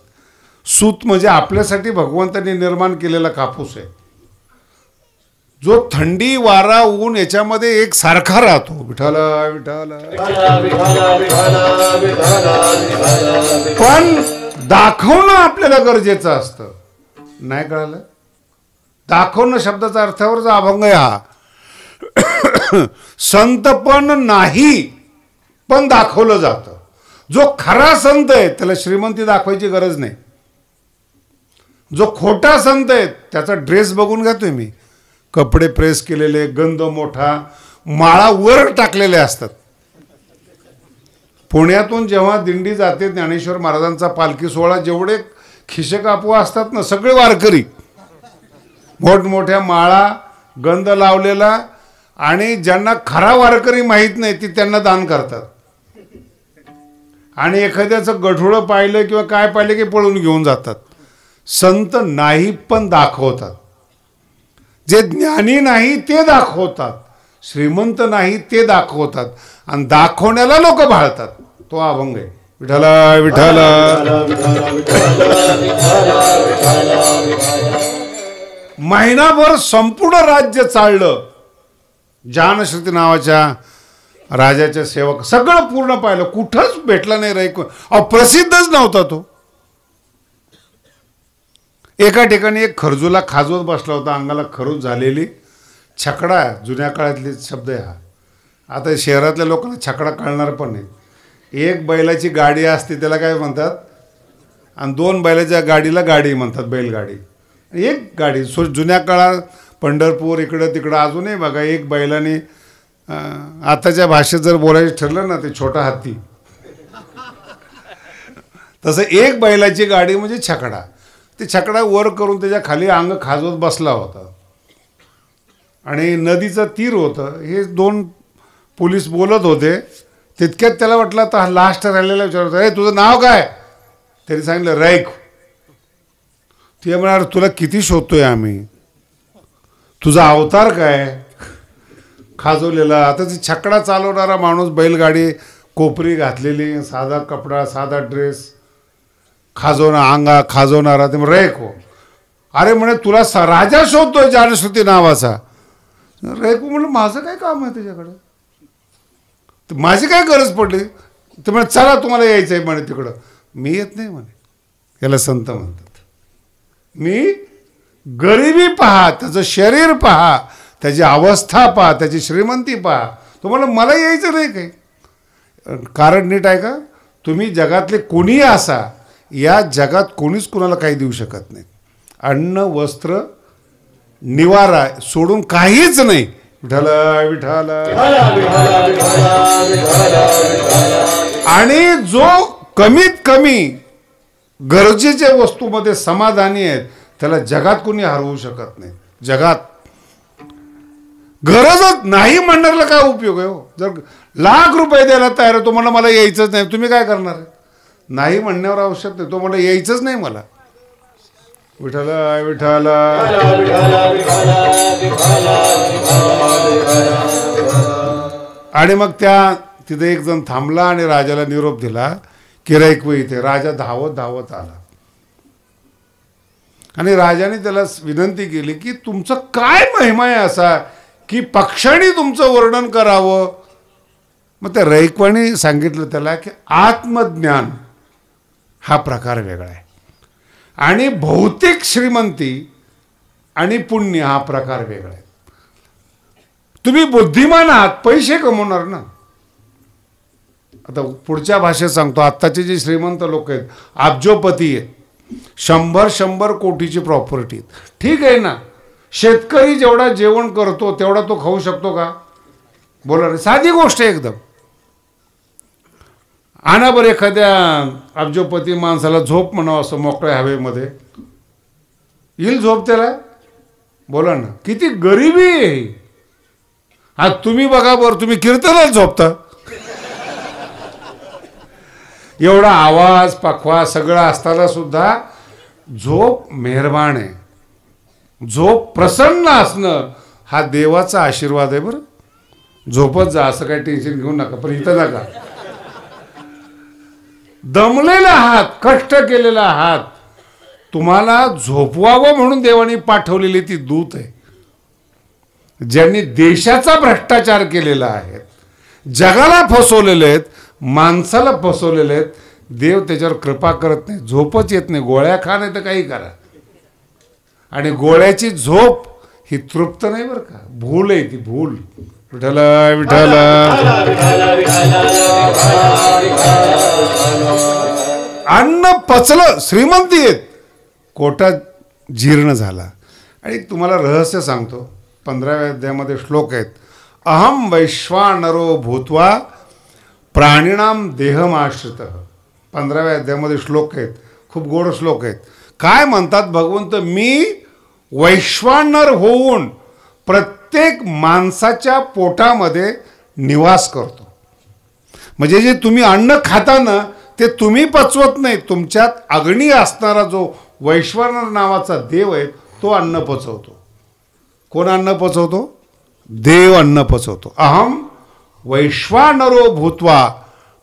सूत म्हणजे आपल्यासाठी भगवंतांनी निर्माण केलेला कापूस आहे, जो थंडी वारा ऊन याच्यामध्ये एक सारखा राहतो. विठाला विठाला. पण दाखवणं आपल्याला गरजेचं असतं. नाही कळालं. दाखवणं शब्दाचा अर्थावरचा अभंग आहे हा. संत पण नाही, पण दाखवलं जातं. जो खरा संत आहे त्याला श्रीमंती दाखवायची गरज नाही. जो खोटा संत आहे त्याचा ड्रेस बघून घ्या तुम्ही. कपडे प्रेस केलेले, गंध मोठा, माळा वर टाकलेले असतात. पुण्यातून जेव्हा दिंडी जाते ज्ञानेश्वर महाराजांचा पालखी सोहळा, जेवढे खिशे कापू असतात ना सगळे वारकरी, मोठमोठ्या माळा, गंध लावलेला. आणि ज्यांना खरा वारकरी माहीत नाही ती त्यांना दान करतात. आणि एखाद्याचं गठुळं पाहिलं किंवा काय पाहिलं की पळून घेऊन जातात. संत नाही पण दाखवतात. जे ज्ञानी नाही ते दाखवतात, श्रीमंत नाही ते दाखवतात, आणि दाखवण्याला लोक भाळतात. तो अभंग आहे. विठाला विठाला. महिनाभर संपूर्ण राज्य चाललं. जानश्रुती नावाच्या राजाच्या सेवक सगळं पूर्ण पाहिलं, कुठंच भेटला नाही रे. प्रसिद्धच नव्हता तो. एका ठिकाणी एक खरजूला खाजवत बसला होता, अंगाला खरूज झालेली. छकडा जुन्या काळातले शब्द आहे हा. आता शहरातल्या लोकांना छकडा कळणार पण नाही. एक बैलाची गाडी असते त्याला काय म्हणतात, आणि 2 बैलाच्या गाडीला गाडी म्हणतात, बैलगाडी. एक गाडी जुन्या काळात पंढरपूर इकडं तिकडं अजूनही बघा एक बैलाने, आताच्या भाषेत जर बोलायचं ठरलं ना ते छोटा हत्ती, तसं एक बैलाची गाडी म्हणजे छकडा. ते छकडा वर करून त्याच्या खाली अंग खाजवत बसला होता आणि नदीचं तीर होतं. हे 2 पोलीस बोलत होते. तितक्यात त्याला वाटलं आता हा लास्ट राहिलेला विचारत, अरे तुझं नाव काय? त्यांनी सांगितलं रैक. ते म्हणाल तुला किती शोधतोय आम्ही, तुझा अवतार काय? खाजवलेला. आता ती छकडा चालवणारा माणूस, बैलगाडी कोपरी घातलेली, साधा कपडा साधा ड्रेस, खाजवणारा ते रैक हो. अरे म्हणे तुला राजा शोधतोय ज्ञानश्रुती नावाचा. रैक म्हणलं माझं काय काम आहे त्याच्याकडे, माझी काय गरज पडली? ते म्हणे चला तुम्हाला यायचं आहे म्हणे तिकडं. मी येत नाही म्हणे. याला संत म्हणतात. मी गरिबी पहा, त्याचं शरीर पहा, त्याची अवस्था पहा, त्याची श्रीमंती पहा, तुम्हाला मला यायचं नाही काही. कारण नीट आहे का, तुम्ही जगातले कोणीही असा, या जगात कोणीच कुणाला काही देऊ शकत नाही. अन्न वस्त्र निवारा सोडून काहीच नाही. विठ्ठल विठ्ठल. आणि जो कमीत कमी गरजेच्या वस्तूमध्ये समाधानी आहेत त्याला जगात कोणी हरवू शकत नाही. जगात गरजच नाही म्हणणाऱ्याला काय उपयोग आहे हो? जर लाख रुपये द्यायला तयार आहे, तो म्हणा मला यायचंच नाही, तुम्ही काय करणार? नाही म्हणण्यावर आवश्यक नाही, तो म्हणा यायचंच नाही मला. विठ्ठल विठ्ठल. आणि मग तिथे एक जण थांबला आणि राजाला निरोप दिला की रैकू इथे. राजा धावत धावत आला आणि राजाने त्याला विनंती केली की तुमचं काय महिमा आहे असा की पक्षाने तुमचं वर्णन करावं. मग त्या रैकवाने सांगितलं त्याला की आत्मज्ञान हा प्रकार वेगळा आहे आणि भौतिक श्रीमंती आणि पुण्य हा प्रकार वेगळा आहे. तुम्ही बुद्धिमान आहात, पैसे कमवणार ना. आता पुढच्या भाषेत सांगतो, आत्ताचे जे श्रीमंत लोक आहेत, अब्जोपती आहेत, 100 कोटीची प्रॉपर्टी, ठीक आहे ना. शेतकरी जेवढा जेवण करतो तेवढा तो खाऊ शकतो का? बोला रे, साधी गोष्ट आहे एकदम. आणा बरं एखाद्या अब्जोपती माणसाला झोप म्हणावं असं मोकळ्या हवेमध्ये, येईल झोप त्याला? बोला ना, किती गरिबी आहे. आज तुम्ही बघा बरं, तुम्ही कीर्तनात झोपता, एवढा आवाज पखवा सगळं असताना सुद्धा झोप मेहरबान आहे. झोप प्रसन्न असणं हा देवाचा आशीर्वाद आहे. बरं झोपत जा, असं काही टेन्शन घेऊ नका, पण इथं नका. दमलेला आहात, कष्ट केलेला आहात, तुम्हाला झोपवावं म्हणून देवाने पाठवलेली ती दूत आहे. ज्यांनी देशाचा भ्रष्टाचार केलेला आहे, जगाला फसवलेले आहेत, माणसाला फसवलेले आहेत, देव त्याच्यावर कृपा करत नाही. झोपच येत नाही. गोळ्या खा नाही तर काही करा. आणि गोळ्याची झोप ही तृप्त नाही बरं का, भूल आहे ती, भूल. विठ्ठल विठ्ठल. अन्न पचलं, श्रीमंती आहेत, कोटा जीर्ण झाला. आणि तुम्हाला रहस्य सांगतो, 15व्या अध्यायामध्ये श्लोक आहेत. अहम वैश्वानरो भूत्वा प्राणिनाम देहमाश्रित. 15व्या अध्यायामध्ये श्लोक आहेत, खूप गोड श्लोक आहेत. काय म्हणतात भगवंत, मी वैश्वानर होऊन प्रत्येक माणसाच्या पोटामध्ये निवास करतो. म्हणजे जे तुम्ही अन्न खाता ना ते तुम्ही पचवत नाही, तुमच्यात अग्नी असणारा जो वैश्वानर नावाचा देव आहे तो अन्न पचवतो. कोण अन्न पचवतो? देव अन्न पचवतो. अहम वैश्वानरो भूत्वा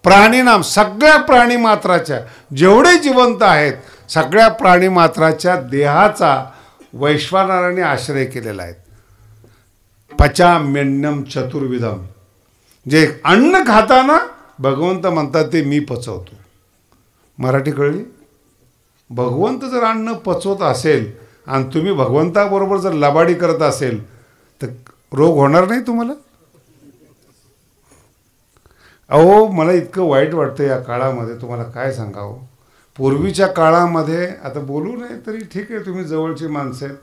प्राणीनाम, सगळ्या प्राणी मात्राच्या, जेवढे जिवंत आहेत सगळ्या प्राणी मात्राच्या देहाचा वैश्वानराने आश्रय केलेला आहे. पचाम्यन्नम चतुर्विधम, जे अन्न खाताना भगवंत म्हणतात ते मी पचवतो. मराठी कळली? भगवंत जर अन्न पचवत असेल आणि तुम्ही भगवंताबरोबर जर लबाडी करत असेल तर रोग होणार नाही तुम्हाला. अहो मला इतकं वाईट वाटतं या काळामध्ये, तुम्हाला काय सांगावं. पूर्वीच्या काळामध्ये, आता बोलू नये तरी ठीक आहे, तुम्ही जवळची माणसं आहेत,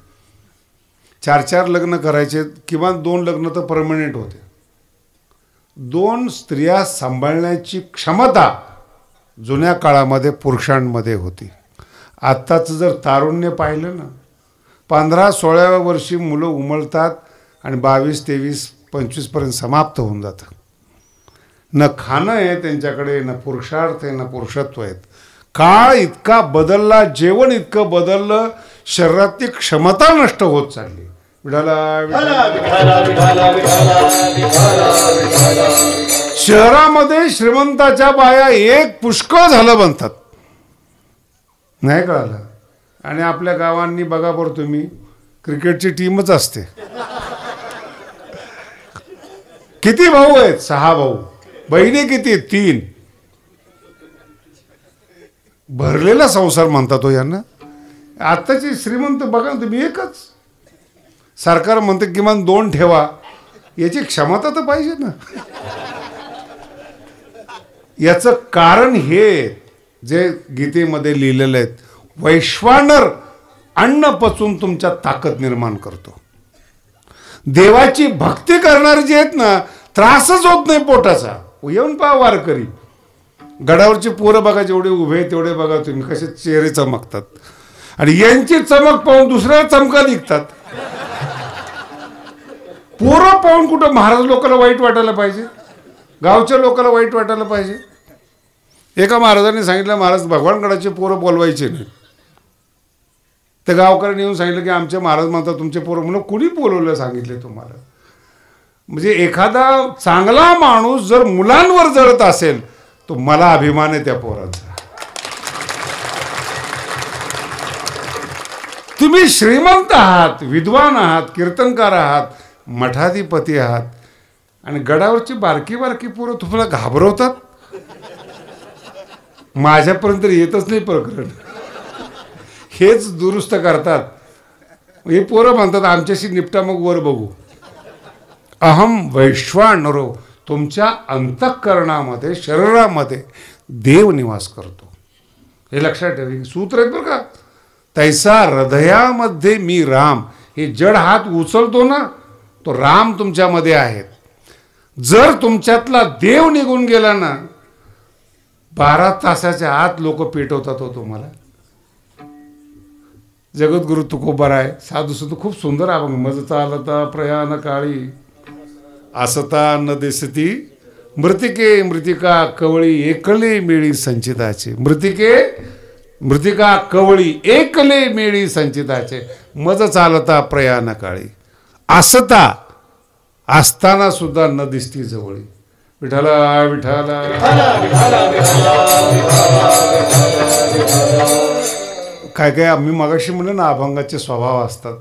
4-4 लग्न करायचे, किमान 2 लग्न तर परमनंट होते. 2 स्त्रिया सांभाळण्याची क्षमता जुन्या काळामध्ये पुरुषांमध्ये होती. आत्ताचं जर तारुण्य पाहिलं ना, 15-16व्या वर्षी मुलं उमलतात आणि 22-23-25पर्यंत समाप्त होऊन जातं. न खाणं आहे त्यांच्याकडे, न पुरुषार्थ आहे, न पुरुषत्व आहेत. काळ इतका बदलला, जेवण इतकं बदललं, शरीरातली क्षमता नष्ट होत चालली. शहरामध्ये श्रीमंताच्या बाया एक पुष्कळ झालं बनतात, नाही कळालं. आणि आपल्या गावांनी बघा बरं तुम्ही, क्रिकेटची टीमच असते. किती भाऊ आहेत? 6 भाऊ. बहिणी किती? 3. भरलेला संसार म्हणतात तो यांना. आत्ताची श्रीमंत बघा तुम्ही, एकच. सरकार म्हणते किमान 2 ठेवा, याची क्षमता तर पाहिजे ना. याचं कारण हे जे गीतेमध्ये लिहिलेलं आहे, वैश्वानर अन्न पचून तुमच्या ताकद निर्माण करतो. देवाची भक्ती करणारे जे आहेत ना, त्रासच होत नाही पोटाचा. येऊन पहा वारकरी, गडावरची पोरं बघा, जेवढे उभे तेवढे बघा तुम्ही, कसे चेहरे चमकतात. आणि यांची चमक पाहून दुसऱ्या चमका निघतात. पोरं पाहून कुठं महाराज लोकांना वाईट वाटायला पाहिजे, गावच्या लोकांना वाईट वाटायला पाहिजे. एका महाराजांनी सांगितलं, महाराज भगवानगडाचे पोरं बोलवायचे नाही. त्या गावकऱ्यांनी येऊन सांगितलं की आमचे महाराज म्हणतात तुमचे पोरं. म्हणून कुणी बोलवलं सांगितले तुम्हाला? म्हणजे एखादा चांगला माणूस जर मुलांवर जळत असेल तो मला अभिमान आहे त्या पोरांचा. तुम्ही श्रीमंत आहात, विद्वान आहात, कीर्तनकार आहात, मठाधिपती आहात, आणि गडावरची बारकी बारकी पोरं तुम्हाला घाबरवतात. माझ्यापर्यंत येतच नाही प्रकरण. हेच दुरुस्त करतात. हे पोरं म्हणतात आमच्याशी निपटा, मग वर बघू. अहम वैश्वानरो, तुमच्या अंतःकरणामध्ये, शरीरामध्ये देव निवास करतो. हे लक्षात ठेवा, सूत्र आहेत बरं का. तैसा हृदयामध्ये मी राम. हे जड हात उचलतो ना, तो राम तुमच्यामध्ये आहेत. जर तुमच्यातला देव निघून गेला ना, 12 तासाच्या आत लोक पेटवतात हो तुम्हाला. जगद्गुरु तुकोबाराय साधू सुद्धा खूप सुंदर अभंग. मज चालता प्रयाण काळी असता न दिसती, मृतिके मृतिका कवळी एकले मेळी संचिताचे. मृतिका कवळी एकले मेळी संचिताचे. मज चालता प्रयाण काळी, असता असताना सुद्धा न दिसती जवळी. विठाला विठाला. काय काय आम्ही मगाशी म्हणलं ना, अभंगाचे स्वभाव असतात.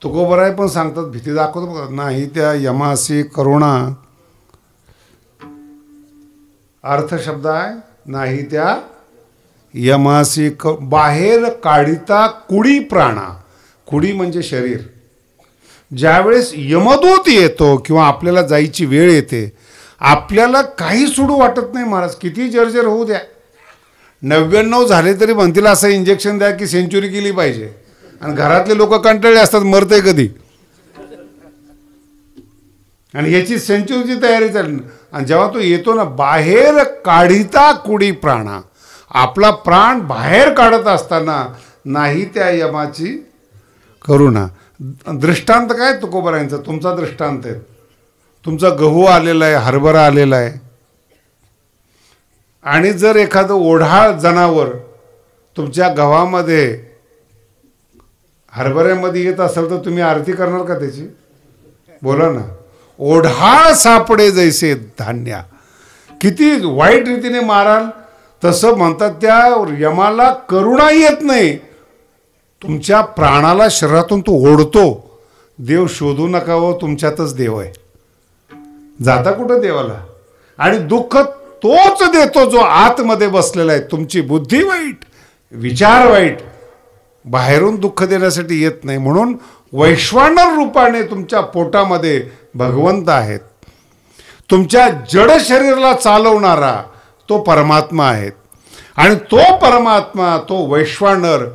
तुकोबराय पण सांगतात, भीती दाखवतो नाही त्या यमासी करुणा. अर्थ शब्द आहे, नाही त्या यमासी बाहेर काढिता कुडी प्राणा. कुडी म्हणजे शरीर. ज्यावेळेस यमदूत येतो किंवा आपल्याला जायची वेळ येते, आपल्याला काही सुडू वाटत नाही. महाराज किती जर्जर होऊ द्या, 99 झाले तरी म्हणतील असं इंजेक्शन द्या की सेंचुरी केली पाहिजे. आणि घरातले लोक कंटाळले असतात, मरते कधी, आणि याची सेंचुरीची तयारी चालली. आणि जेव्हा तो येतो ना, बाहेर काढिता कुडी प्राणा, आपला प्राण बाहेर काढत असताना नाही त्या यमाची करुणा. दृष्टांत काय तुकोबरायांचा? तुमचा दृष्टांत आहे. तुमचा गहू आलेला आहे, हरभरा आलेला आहे, आणि जर एखादं ओढाळ जनावर तुमच्या गव्हामध्ये हरभऱ्यामध्ये येत असेल तर तुम्ही आरती करणार का त्याची? बोला ना. ओढाळ सापडे जैसे धान्य. किती वाईट रीतीने माराल. तसं म्हणतात त्या यमाला करुणा येत नाही, तुमच्या प्राणाला शरीरातून तो ओढतो. देव शोधू नका हो, तुमच्यातच देव आहे. जाता कुठं देवाला? आणि दुःख तोच देतो जो आतमध्ये बसलेला आहे. तुमची बुद्धी वाईट, विचार वाईट, बाहेरून दुःख देण्यासाठी येत नाही. म्हणून वैश्वानर रूपाने तुमच्या पोटामध्ये भगवंत आहेत. तुमच्या जड शरीराला चालवणारा तो परमात्मा आहे. आणि तो परमात्मा, तो वैश्वानर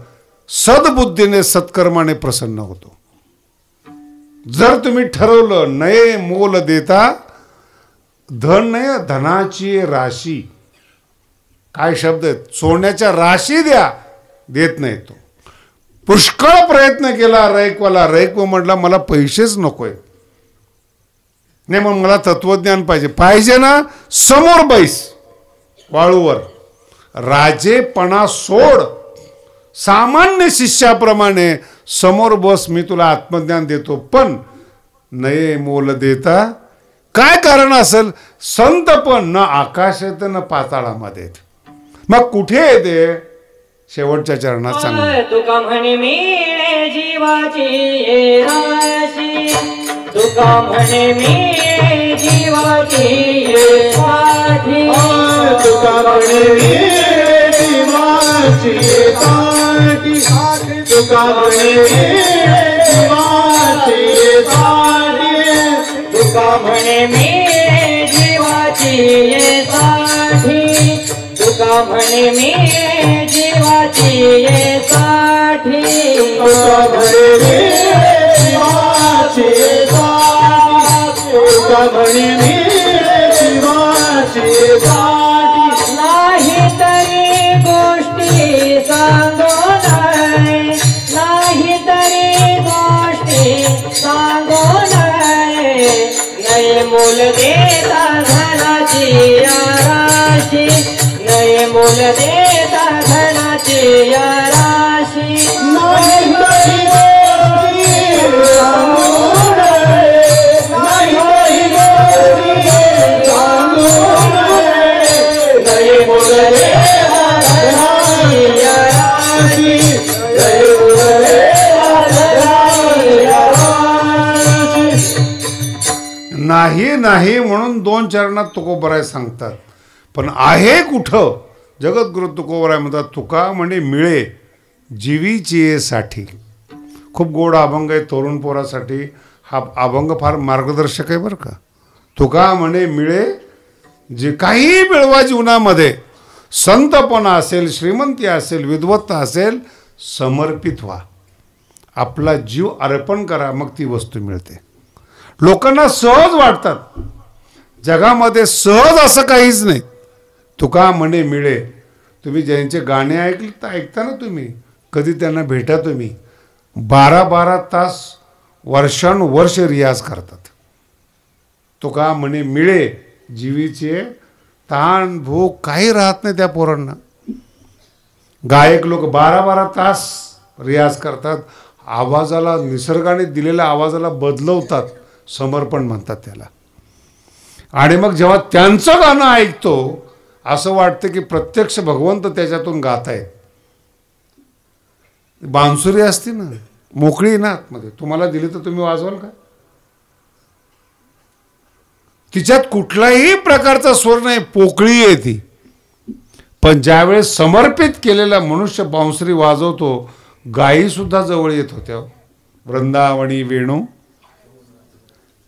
सद्बुद्धीने सत्कर्माने प्रसन्न होतो. जर तुम्ही ठरवलं नये मोल देता धन नाही, धनाची राशी. काय शब्द आहेत? सोन्याच्या राशी द्या, देत नाही तो. पुष्कळ प्रयत्न केला रैकवाला, रैकव म्हटला मला पैसेच नकोय, नाही मग मला तत्वज्ञान पाहिजे. पाहिजे ना, समोर बैस वाळूवर, राजेपणा सोड, सामान्य शिष्याप्रमाणे समोर बस, मी तुला आत्मज्ञान देतो. पण नये मोल देता. काय कारण असेल? संत पण न आकाशात न पाताळामध्ये. मग कुठे येते? शेवटच्या चरणात सांग. तुका म्हणे मिळे जीवाची ये राशी, तुका म्हणे मिळे जीवाची ये साठी, तुका म्हणे मिळे जीवाची ये साठी, तुका म्हणे मिळे जीवाची ये साठी, तुका म्हणे मिळे जीवाची ये साठी, तुका म्हणे मिळे जीवाची ये साठी, तुका म्हणे मिळे जीवाची ये साठी, तुका म्हणे मिळे जीवाची ये साठी. नाही तरी गोष्टी सांगो नाही, नाही तरी गोष्टी सांगो नाही, नाही मोल देता धनाची राशी, नाही मोल देता धनाची राशी. नाही तरी गोष्टी सांगो नाही, नाही गोष्टी सांगो नाही, नाही मोल देता धनाची राशी, नाही मोल देता धनाची राशी. नाही नाही म्हणून दोन चरणात तुकोबराय सांगतात. पण आहे कुठं? जगद्गुरु तुकोबराय म्हणतात तुका म्हणे मिळे जीवीची साठी. खूप गोड अभंग आहे तरुण पोरासाठी. हा अभंग फार मार्गदर्शक आहे बरं का. तुका म्हणे मिळे जे काही मिळवा जीवनामध्ये, संतपणा असेल, श्रीमंती असेल, विद्वत्ता असेल, समर्पित व्हा, आपला जीव अर्पण करा, मग ती वस्तू मिळते. लोकांना सहज वाटतात, जगामध्ये सहज असं काहीच नाही. तुका म्हणे मिळे. तुम्ही ज्यांचे गाणे ऐकता ना, तुम्ही कधी त्यांना भेटा, तुम्ही 12-12 तास वर्षानुवर्ष रियाज करतात. तुका म्हणे मिळे जीवीचे ताण भूक काही राहत नाही त्या पोरांना. गायक लोक 12-12 तास रियाज करतात, आवाजाला, निसर्गाने दिलेल्या आवाजाला बदलवतात, समर्पण म्हणतात त्याला. आणि मग जेव्हा त्यांचं गाणं ऐकतो असं वाटतं की प्रत्यक्ष भगवंत त्याच्यातून गात आहेत. बांसुरी असते ना, मोकळी ना आतमध्ये, तुम्हाला दिली तर तुम्ही वाजवाल का? तिच्यात कुठलाही प्रकारचा स्वर नाही, पोकळी आहे ती. पण ज्यावेळेस समर्पित केलेला मनुष्य बांसुरी वाजवतो, गायी सुद्धा जवळ येत होत्या. वृंदावनी वेणू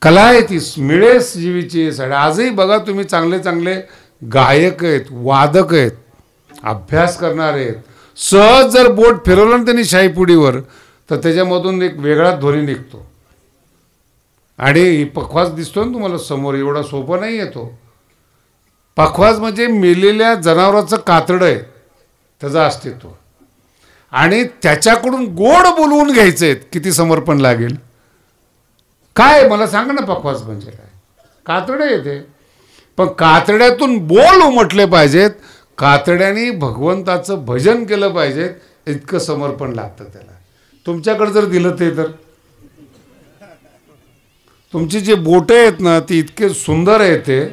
कला आहे ती, मिळेस जीवीची साठी. आजही बघा तुम्ही, चांगले चांगले गायक आहेत, वादक आहेत, अभ्यास करणारे आहेत. सहज जर बोट फिरवलं ना त्यांनी शाईपुडीवर, तर त्याच्यामधून एक वेगळा ध्वनी निघतो. आणि पखवाज दिसतो ना तुम्हाला समोर, एवढा सोपं नाही येतो. पखवाज म्हणजे मेलेल्या जनावराचं कातडं आहे, त्याचं अस्तित्व. आणि त्याच्याकडून गोड बोलवून घ्यायचं आहे. किती समर्पण लागेल? काय मला सांगा ना, पखवाज म्हणजे काय? कातडे येते, पण कातड्यातून बोल उमटले पाहिजेत, कातड्याने भगवंताचं भजन केलं पाहिजे, इतकं समर्पण लागतं त्याला. तुमच्याकडे जर दिलं तर तुमची जे बोटं आहेत ना, ती इतके सुंदर आहेत,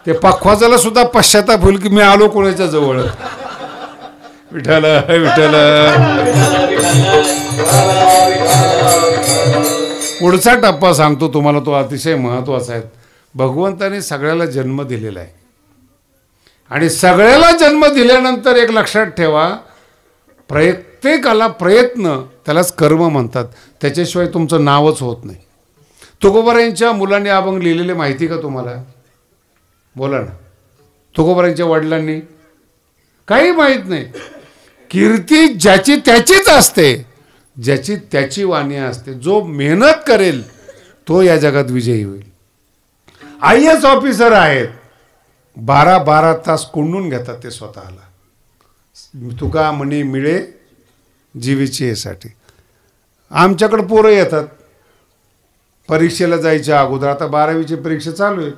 ते पखवाजाला सुद्धा पश्चाताप होईल की मी आलो कोणाच्या जवळ. विठ्ठल विठ्ठल. पुढचा टप्पा सांगतो तुम्हाला, तो अतिशय महत्त्वाचा आहे. भगवंताने सगळ्याला जन्म दिलेला आहे, आणि सगळ्याला जन्म दिल्यानंतर एक लक्षात ठेवा, प्रत्येकाला प्रयत्न, त्यालाच कर्म म्हणतात, त्याच्याशिवाय तुमचं नावच होत नाही. तुकोबारायांच्या मुलांनी अभंग लिहिलेले माहिती का तुम्हाला? बोला ना. तुकोबारायांच्या वडिलांनी काही माहीत नाही. कीर्ती ज्याची त्याचीच असते, ज्याची त्याची वाणी असते. जो मेहनत करेल तो या जगात विजयी होईल. IAS ऑफिसर आहेत, 12-12 तास कोंडून घेतात ते स्वतःला. तुका म्हणे मिळे जीवीची यासाठी. आमच्याकडे पोरं येतात परीक्षेला जायच्या अगोदर. आता 12वीची परीक्षा चालू आहे.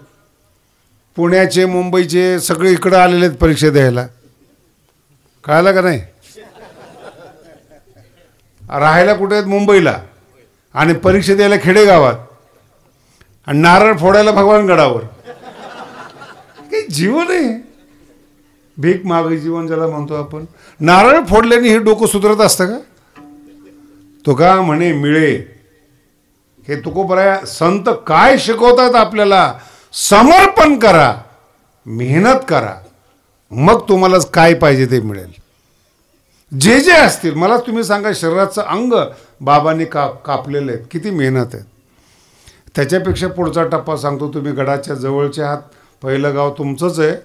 पुण्याचे, मुंबईचे सगळे इकडं आलेले आहेत परीक्षा द्यायला. कळालं का नाही? राहायला कुठे आहेत? मुंबईला. आणि परीक्षा द्यायला खेडेगावात. आणि नारळ फोडायला भगवानगडावर. काही जीवन आहे. भीक मागे जीवन ज्याला म्हणतो आपण. नारळ फोडल्याने हे डोकं सुधरत असतं का? तुका म्हणे मिळे. हे तुकोबराया संत काय शिकवतात आपल्याला? समर्पण करा, मेहनत करा, मग तुम्हाला काय पाहिजे ते मिळेल. जे जे असतील. मला तुम्ही सांगा, शरीराचं अंग बाबांनी कापलेलं आहे, किती मेहनत आहे. त्याच्यापेक्षा पुढचा टप्पा सांगतो. तुम्ही गडाच्या जवळचे आहात, पहिलं गाव तुमचंच आहे.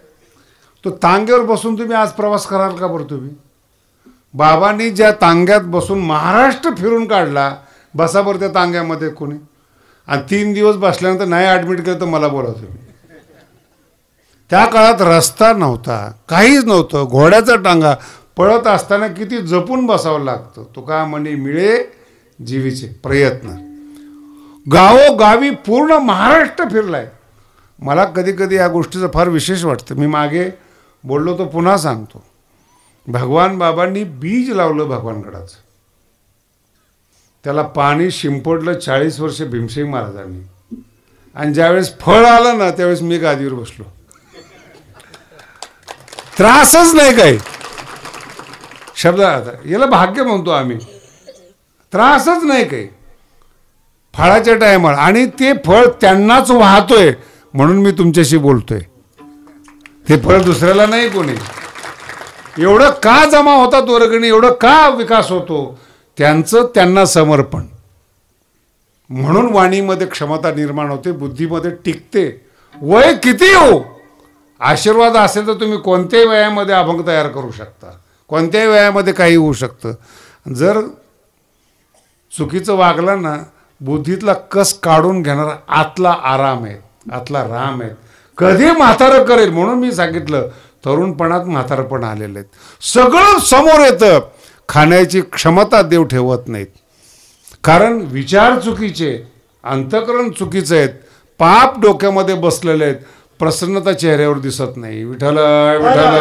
तो तांग्यावर बसून तुम्ही आज प्रवास कराल का बरं? तुम्ही बाबांनी ज्या तांग्यात बसून महाराष्ट्र फिरून काढला, बसा बरं त्या तांग्यामध्ये कोणी. आणि 3 दिवस बसल्यानंतर नाही ॲडमिट केलं तर मला बोला तुम्ही. त्या काळात रस्ता नव्हता, काहीच नव्हतं. घोड्याचा टांगा पळत असताना किती जपून बसावं लागतं. तुका म्हणे मिळे जीवीचे प्रयत्न. गावोगावी पूर्ण महाराष्ट्र फिरलाय. मला कधी कधी या गोष्टीचं फार विशेष वाटतं. मी मागे बोललो तो पुन्हा सांगतो. भगवान बाबांनी बीज लावलं भगवानगडाचं. त्याला पाणी शिंपडलं 40 वर्ष भीमसेन महाराजांनी. आणि ज्यावेळेस फळ आलं ना, त्यावेळेस मी गादीवर बसलो. त्रासच नाही काही शब्द. याला भाग्य म्हणतो आम्ही. त्रासच नाही काही फळाच्या टायमाला. आणि ते फळ त्यांनाच वाहतोय म्हणून मी तुमच्याशी बोलतोय. ते फळ दुसऱ्याला नाही कोणी. एवढं का जमा होतात वर्गणी, एवढं का विकास होतो? त्यांचं त्यांना समर्पण. म्हणून वाणीमध्ये क्षमता निर्माण होते, बुद्धीमध्ये टिकते. वय किती हो, आशीर्वाद असेल तर तुम्ही कोणत्याही वयामध्ये अभंग तयार करू शकता. कोणत्याही वयामध्ये काही होऊ शकतं. जर चुकीचं वागलं ना, बुद्धीतला कस काढून घेणारा आतला आराम आहे, आतला राम आहे. कधी म्हातारं करेल. म्हणून मी सांगितलं, तरुणपणात म्हातारपण आलेले आहेत. सगळं समोर येतं. खाण्याची क्षमता देव ठेवत नाहीत. कारण विचार चुकीचे, अंतःकरण चुकीचे आहेत, पाप डोक्यामध्ये बसलेले आहेत, प्रसन्नता चेहऱ्यावर दिसत नाही. विठ्ठल विठ्ठल.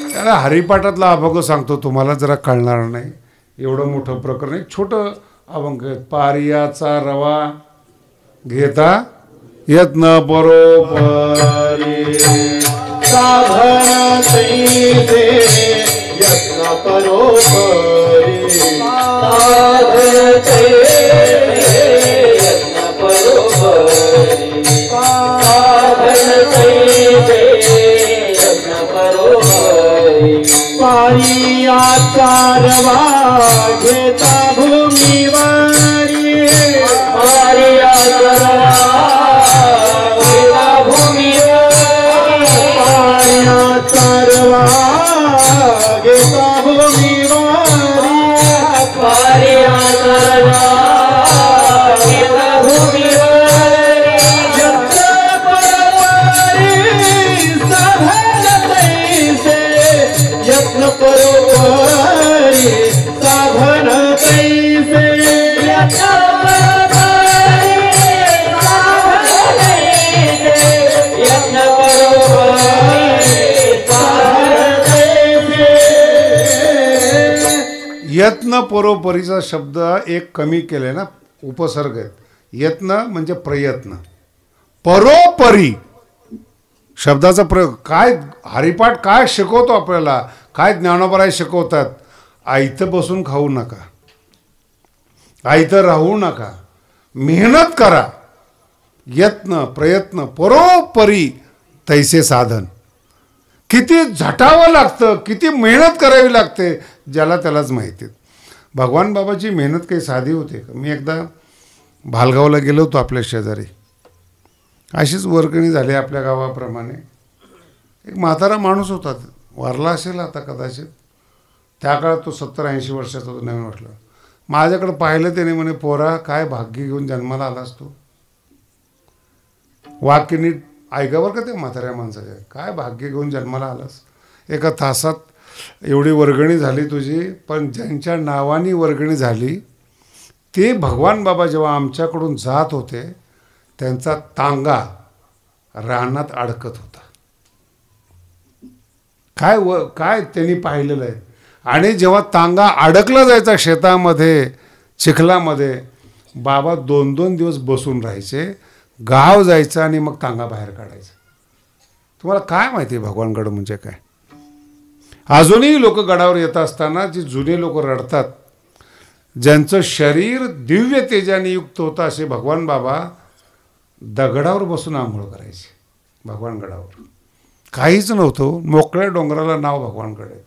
त्याला हरिपाठातला अभंग सांगतो, तुम्हाला जरा कळणार नाही. एवढं मोठं प्रकरण आहे. छोटं अभंग आहे. पारियाचा रवा घेता यत्न बरोबरी, साधन तैसे यत्न परोपरी, साधन तैसे यत्न परोपरी, साधन तैसे यत्न परोपरी. पारियाचा रवा घेता भूमीवारी, पारियाचा रवा तरवा घेता भूमीवारी, पारिया तरवा घेता भूमीवारी. यत्न परोपरी साधन तैसे, यत्न परोपरी साधन तैसे, यत्न परोपरी साधन तैसे, यत्न परोपरी. यत्न परोपरीचा शब्द एक कमी केले ना, उपसर्ग आहेत. यत्न म्हणजे प्रयत्न, परोपरी शब्दाचा प्रयोग. काय हरिपाठ काय शिकवतो आपल्याला, काय ज्ञानोबराय शिकवतात? आयतं बसून खाऊ नका, आयतं राहू नका, मेहनत करा. यत्न प्रयत्न परोपरी तैसे साधन. किती झटावं लागतं, किती मेहनत करावी लागते, ज्याला त्यालाच माहिती. भगवान बाबाची मेहनत काही साधी होते का? मी एकदा भालगावला गेलो होतो आपल्या शेजारी, अशीच वर्गणी झाली आपल्या गावाप्रमाणे. एक म्हातारा माणूस होता, वारला असेल आता कदाचित, त्या काळात तो 70-80 वर्षाचा होता, नवीन वाटलं. माझ्याकडे पाहिलं त्याने, म्हणे पोरा काय भाग्य घेऊन जन्माला आलास तू. वाक्य नीट ऐकावर का ते म्हाताऱ्या माणसाचे, काय भाग्य घेऊन जन्माला आलास, एका तासात एवढी वर्गणी झाली तुझी. पण ज्यांच्या नावानी वर्गणी झाली ते भगवान बाबा जेव्हा आमच्याकडून जात होते त्यांचा तांगा रानात अडकत होता. काय त्यांनी पाहिलेलं आहे. आणि जेव्हा तांगा अडकला जायचा शेतामध्ये चिखलामध्ये, बाबा 2-2 दिवस बसून राहायचे, गाव जायचं आणि मग तांगा बाहेर काढायचा. तुम्हाला काय माहिती आहे भगवानगड म्हणजे काय? अजूनही लोक गडावर येत असताना जी जुने लोक रडतात, ज्यांचं शरीर दिव्य तेजाने युक्त होतं, असे भगवान बाबा दगडावर बसून आंघोळ करायचे. भगवानगडावर काहीच नव्हतं, मोकळ्या डोंगराला नाव भगवानगड आहे.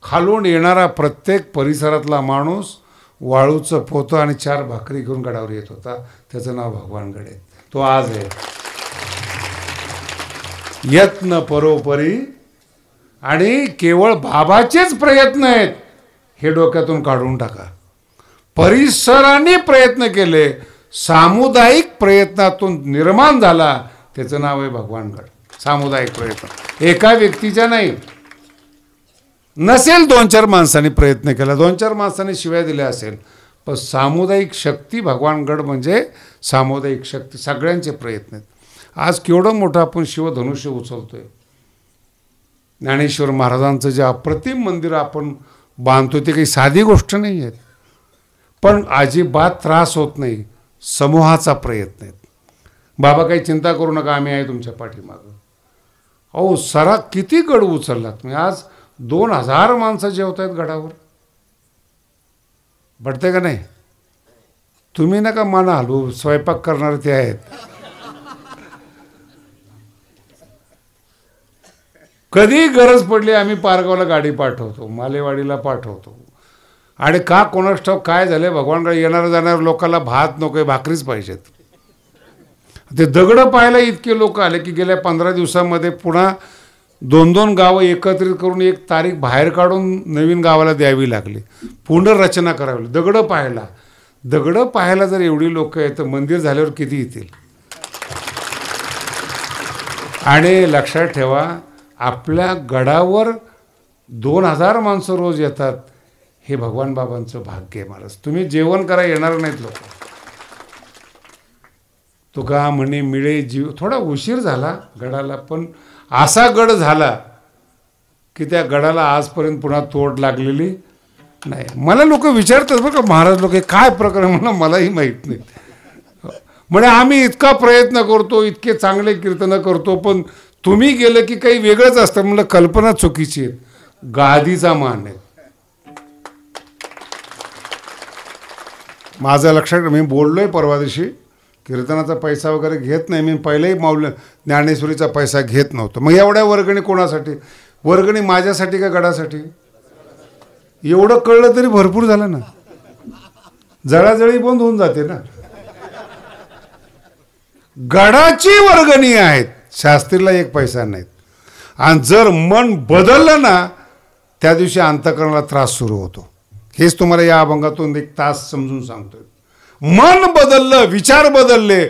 खालून येणारा प्रत्येक परिसरातला माणूस वाळूचं पोतं आणि 4 भाकरी घेऊन गडावर येत होता, त्याचं नाव भगवानगड आहे. तो आज आहे. यत्न परोपरी, आणि केवळ बाबाचेच प्रयत्न आहेत हे डोक्यातून काढून टाका. परिसराने प्रयत्न केले, सामुदायिक प्रयत्नातून निर्माण झाला, त्याचं नाव आहे भगवानगड. सामुदायिक प्रयत्न, एका व्यक्तीच्या नाही. नसेल 2-4 माणसांनी प्रयत्न केला, 2-4 माणसांनी शिव्या दिल्या असेल, पण सामुदायिक शक्ती भगवानगड म्हणजे सामुदायिक शक्ती, सगळ्यांचे प्रयत्न आहेत. आज केवढं मोठं आपण शिवधनुष्य उचलतोय. ज्ञानेश्वर महाराजांचं जे अप्रतिम मंदिर आपण बांधतो ते काही साधी गोष्ट नाही आहे, पण अजिबात त्रास होत नाही. समूहाचा प्रयत्न आहे. बाबा काही चिंता करू नका, आम्ही आहे तुमच्या पाठीमागं. अहो सरा किती गड उचललात तुम्ही. आज 2000 माणसं जेवत आहेत गडावर. पडते का नाही? तुम्ही नका माना हलवू, स्वयंपाक करणारे ते आहेत. कधी गरज पडली आम्ही पारगावला गाडी पाठवतो, मालेवाडीला पाठवतो. आणि का कोणास ठाऊक काय झाले, भगवानकडे येणाऱ्या जाणाऱ्या लोकांना भात नको, भाकरीच पाहिजेत. ते दगडं पाहायला इतके लोक आले की गेल्या 15 दिवसामध्ये पुन्हा 2-2 गावं एकत्रित करून एक तारीख बाहेर काढून नवीन गावाला द्यावी लागली, पुनर्रचना करावी. दगडं पाहायला जर एवढी लोक आहेत तर मंदिर झाल्यावर किती येतील. आणि लक्षात ठेवा, आपल्या गडावर 2000 माणसं रोज येतात, हे भगवान बाबांचं भाग्य आहे. महाराज तुम्ही जेवण करा येणार नाहीत लोक. तुका म्हणे मिळे जीव. थोडा उशीर झाला गडाला, पण असा गड झाला की त्या गडाला आजपर्यंत पुन्हा तोड लागलेली नाही. मला लोक विचारतात बरं का, महाराज लोक काय प्रकरण, मलाही माहीत नाही. म्हणजे आम्ही इतका प्रयत्न करतो, इतके चांगले कीर्तनं करतो, पण तुम्ही गेलं की काही वेगळंच असतं. म्हणलं कल्पना चुकीची आहे. गादीचा मान आहे. माझं लक्षात, मी बोललोय परवा दिवशी, कीर्तनाचा पैसा वगैरे घेत नाही मी. पहिलेही माऊली ज्ञानेश्वरीचा पैसा घेत नव्हतं. मग एवढ्या वर्गणी कोणासाठी? वर्गणी माझ्यासाठी का गडासाठी? एवढं कळलं तरी भरपूर झालं ना. जळाजळी बंद होऊन जाते ना. गडाची वर्गणी आहेत, शास्त्रीला 1 पैसा नाहीत. आणि जर मन बदललं ना, त्या दिवशी अंतःकरणाला त्रास सुरू होतो. हेच तुम्हाला या अभंगातून 1 तास समजून सांगतोय. मन बदललं, विचार बदलले,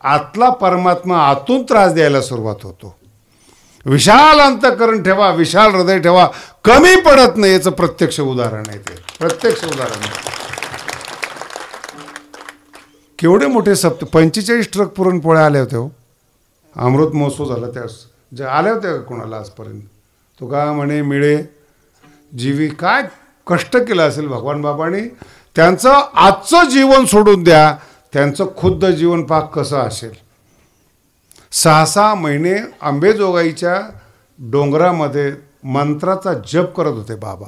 आतला परमात्मा आतून त्रास द्यायला सुरुवात होतो. विशाल अंतःकरण ठेवा, विशाल हृदय ठेवा, कमी पडत नाही. याचं प्रत्यक्ष उदाहरण आहे ते, प्रत्यक्ष उदाहरण आहे. केवढे मोठे 45 ट्रक पुरणपोळ्या आल्या होत्या हो. अमृत महोत्सव झाला त्यास जे आल्या होत्या का कोणाला आजपर्यंत? तुका म्हणे मिळे जीवी. काय कष्ट केलं असेल भगवान बाबांनी. त्यांचं आजचं जीवन सोडून द्या, त्यांचं खुद्द जीवन पाक कसं असेल. 6-6 महिने अंबेजोगाईच्या डोंगरामध्ये मंत्राचा जप करत होते बाबा.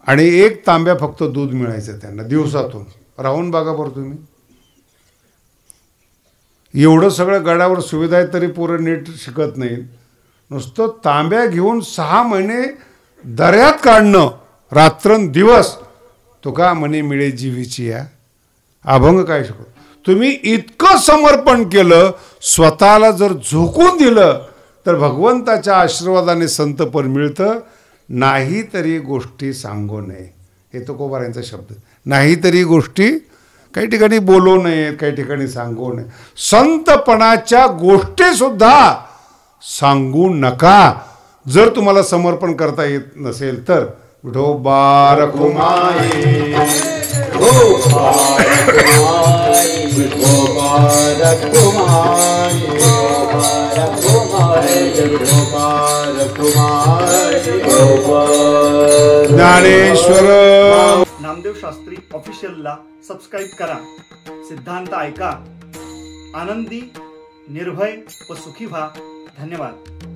आणि 1 तांब्या फक्त दूध मिळायचं त्यांना दिवसातून. राहून बघा बरं तुम्ही. एवढं सगळं गडावर सुविधा आहे तरी पोरं नीट शिकत नाही. नुसतं तांब्या घेऊन 6 महिने दर्यात काढणं, रात्रंदिवस. तुका म्हणे मिळे जीवीची या अभंग काय शिकवतो. तुम्ही इतकं समर्पण केलं, स्वतःला जर झोकून दिलं तर भगवंताच्या आशीर्वादाने संतपण मिळतं. नाहीतरी गोष्टी सांगू नये, हे तुकोबारायांचा शब्द. नाहीतरी गोष्टी काही ठिकाणी बोलू नयेत, काही ठिकाणी सांगू नये. संतपणाच्या गोष्टी सुद्धा सांगू नका. जर तुम्हाला समर्पण करता येत नसेल तर. विठोबा रखुमाई, ज्ञानेश्वर. नामदेव शास्त्री ऑफिशियलला सबस्क्राईब करा. सिद्धांत ऐका. आनंदी, निर्भय व सुखी व्हा. धन्यवाद.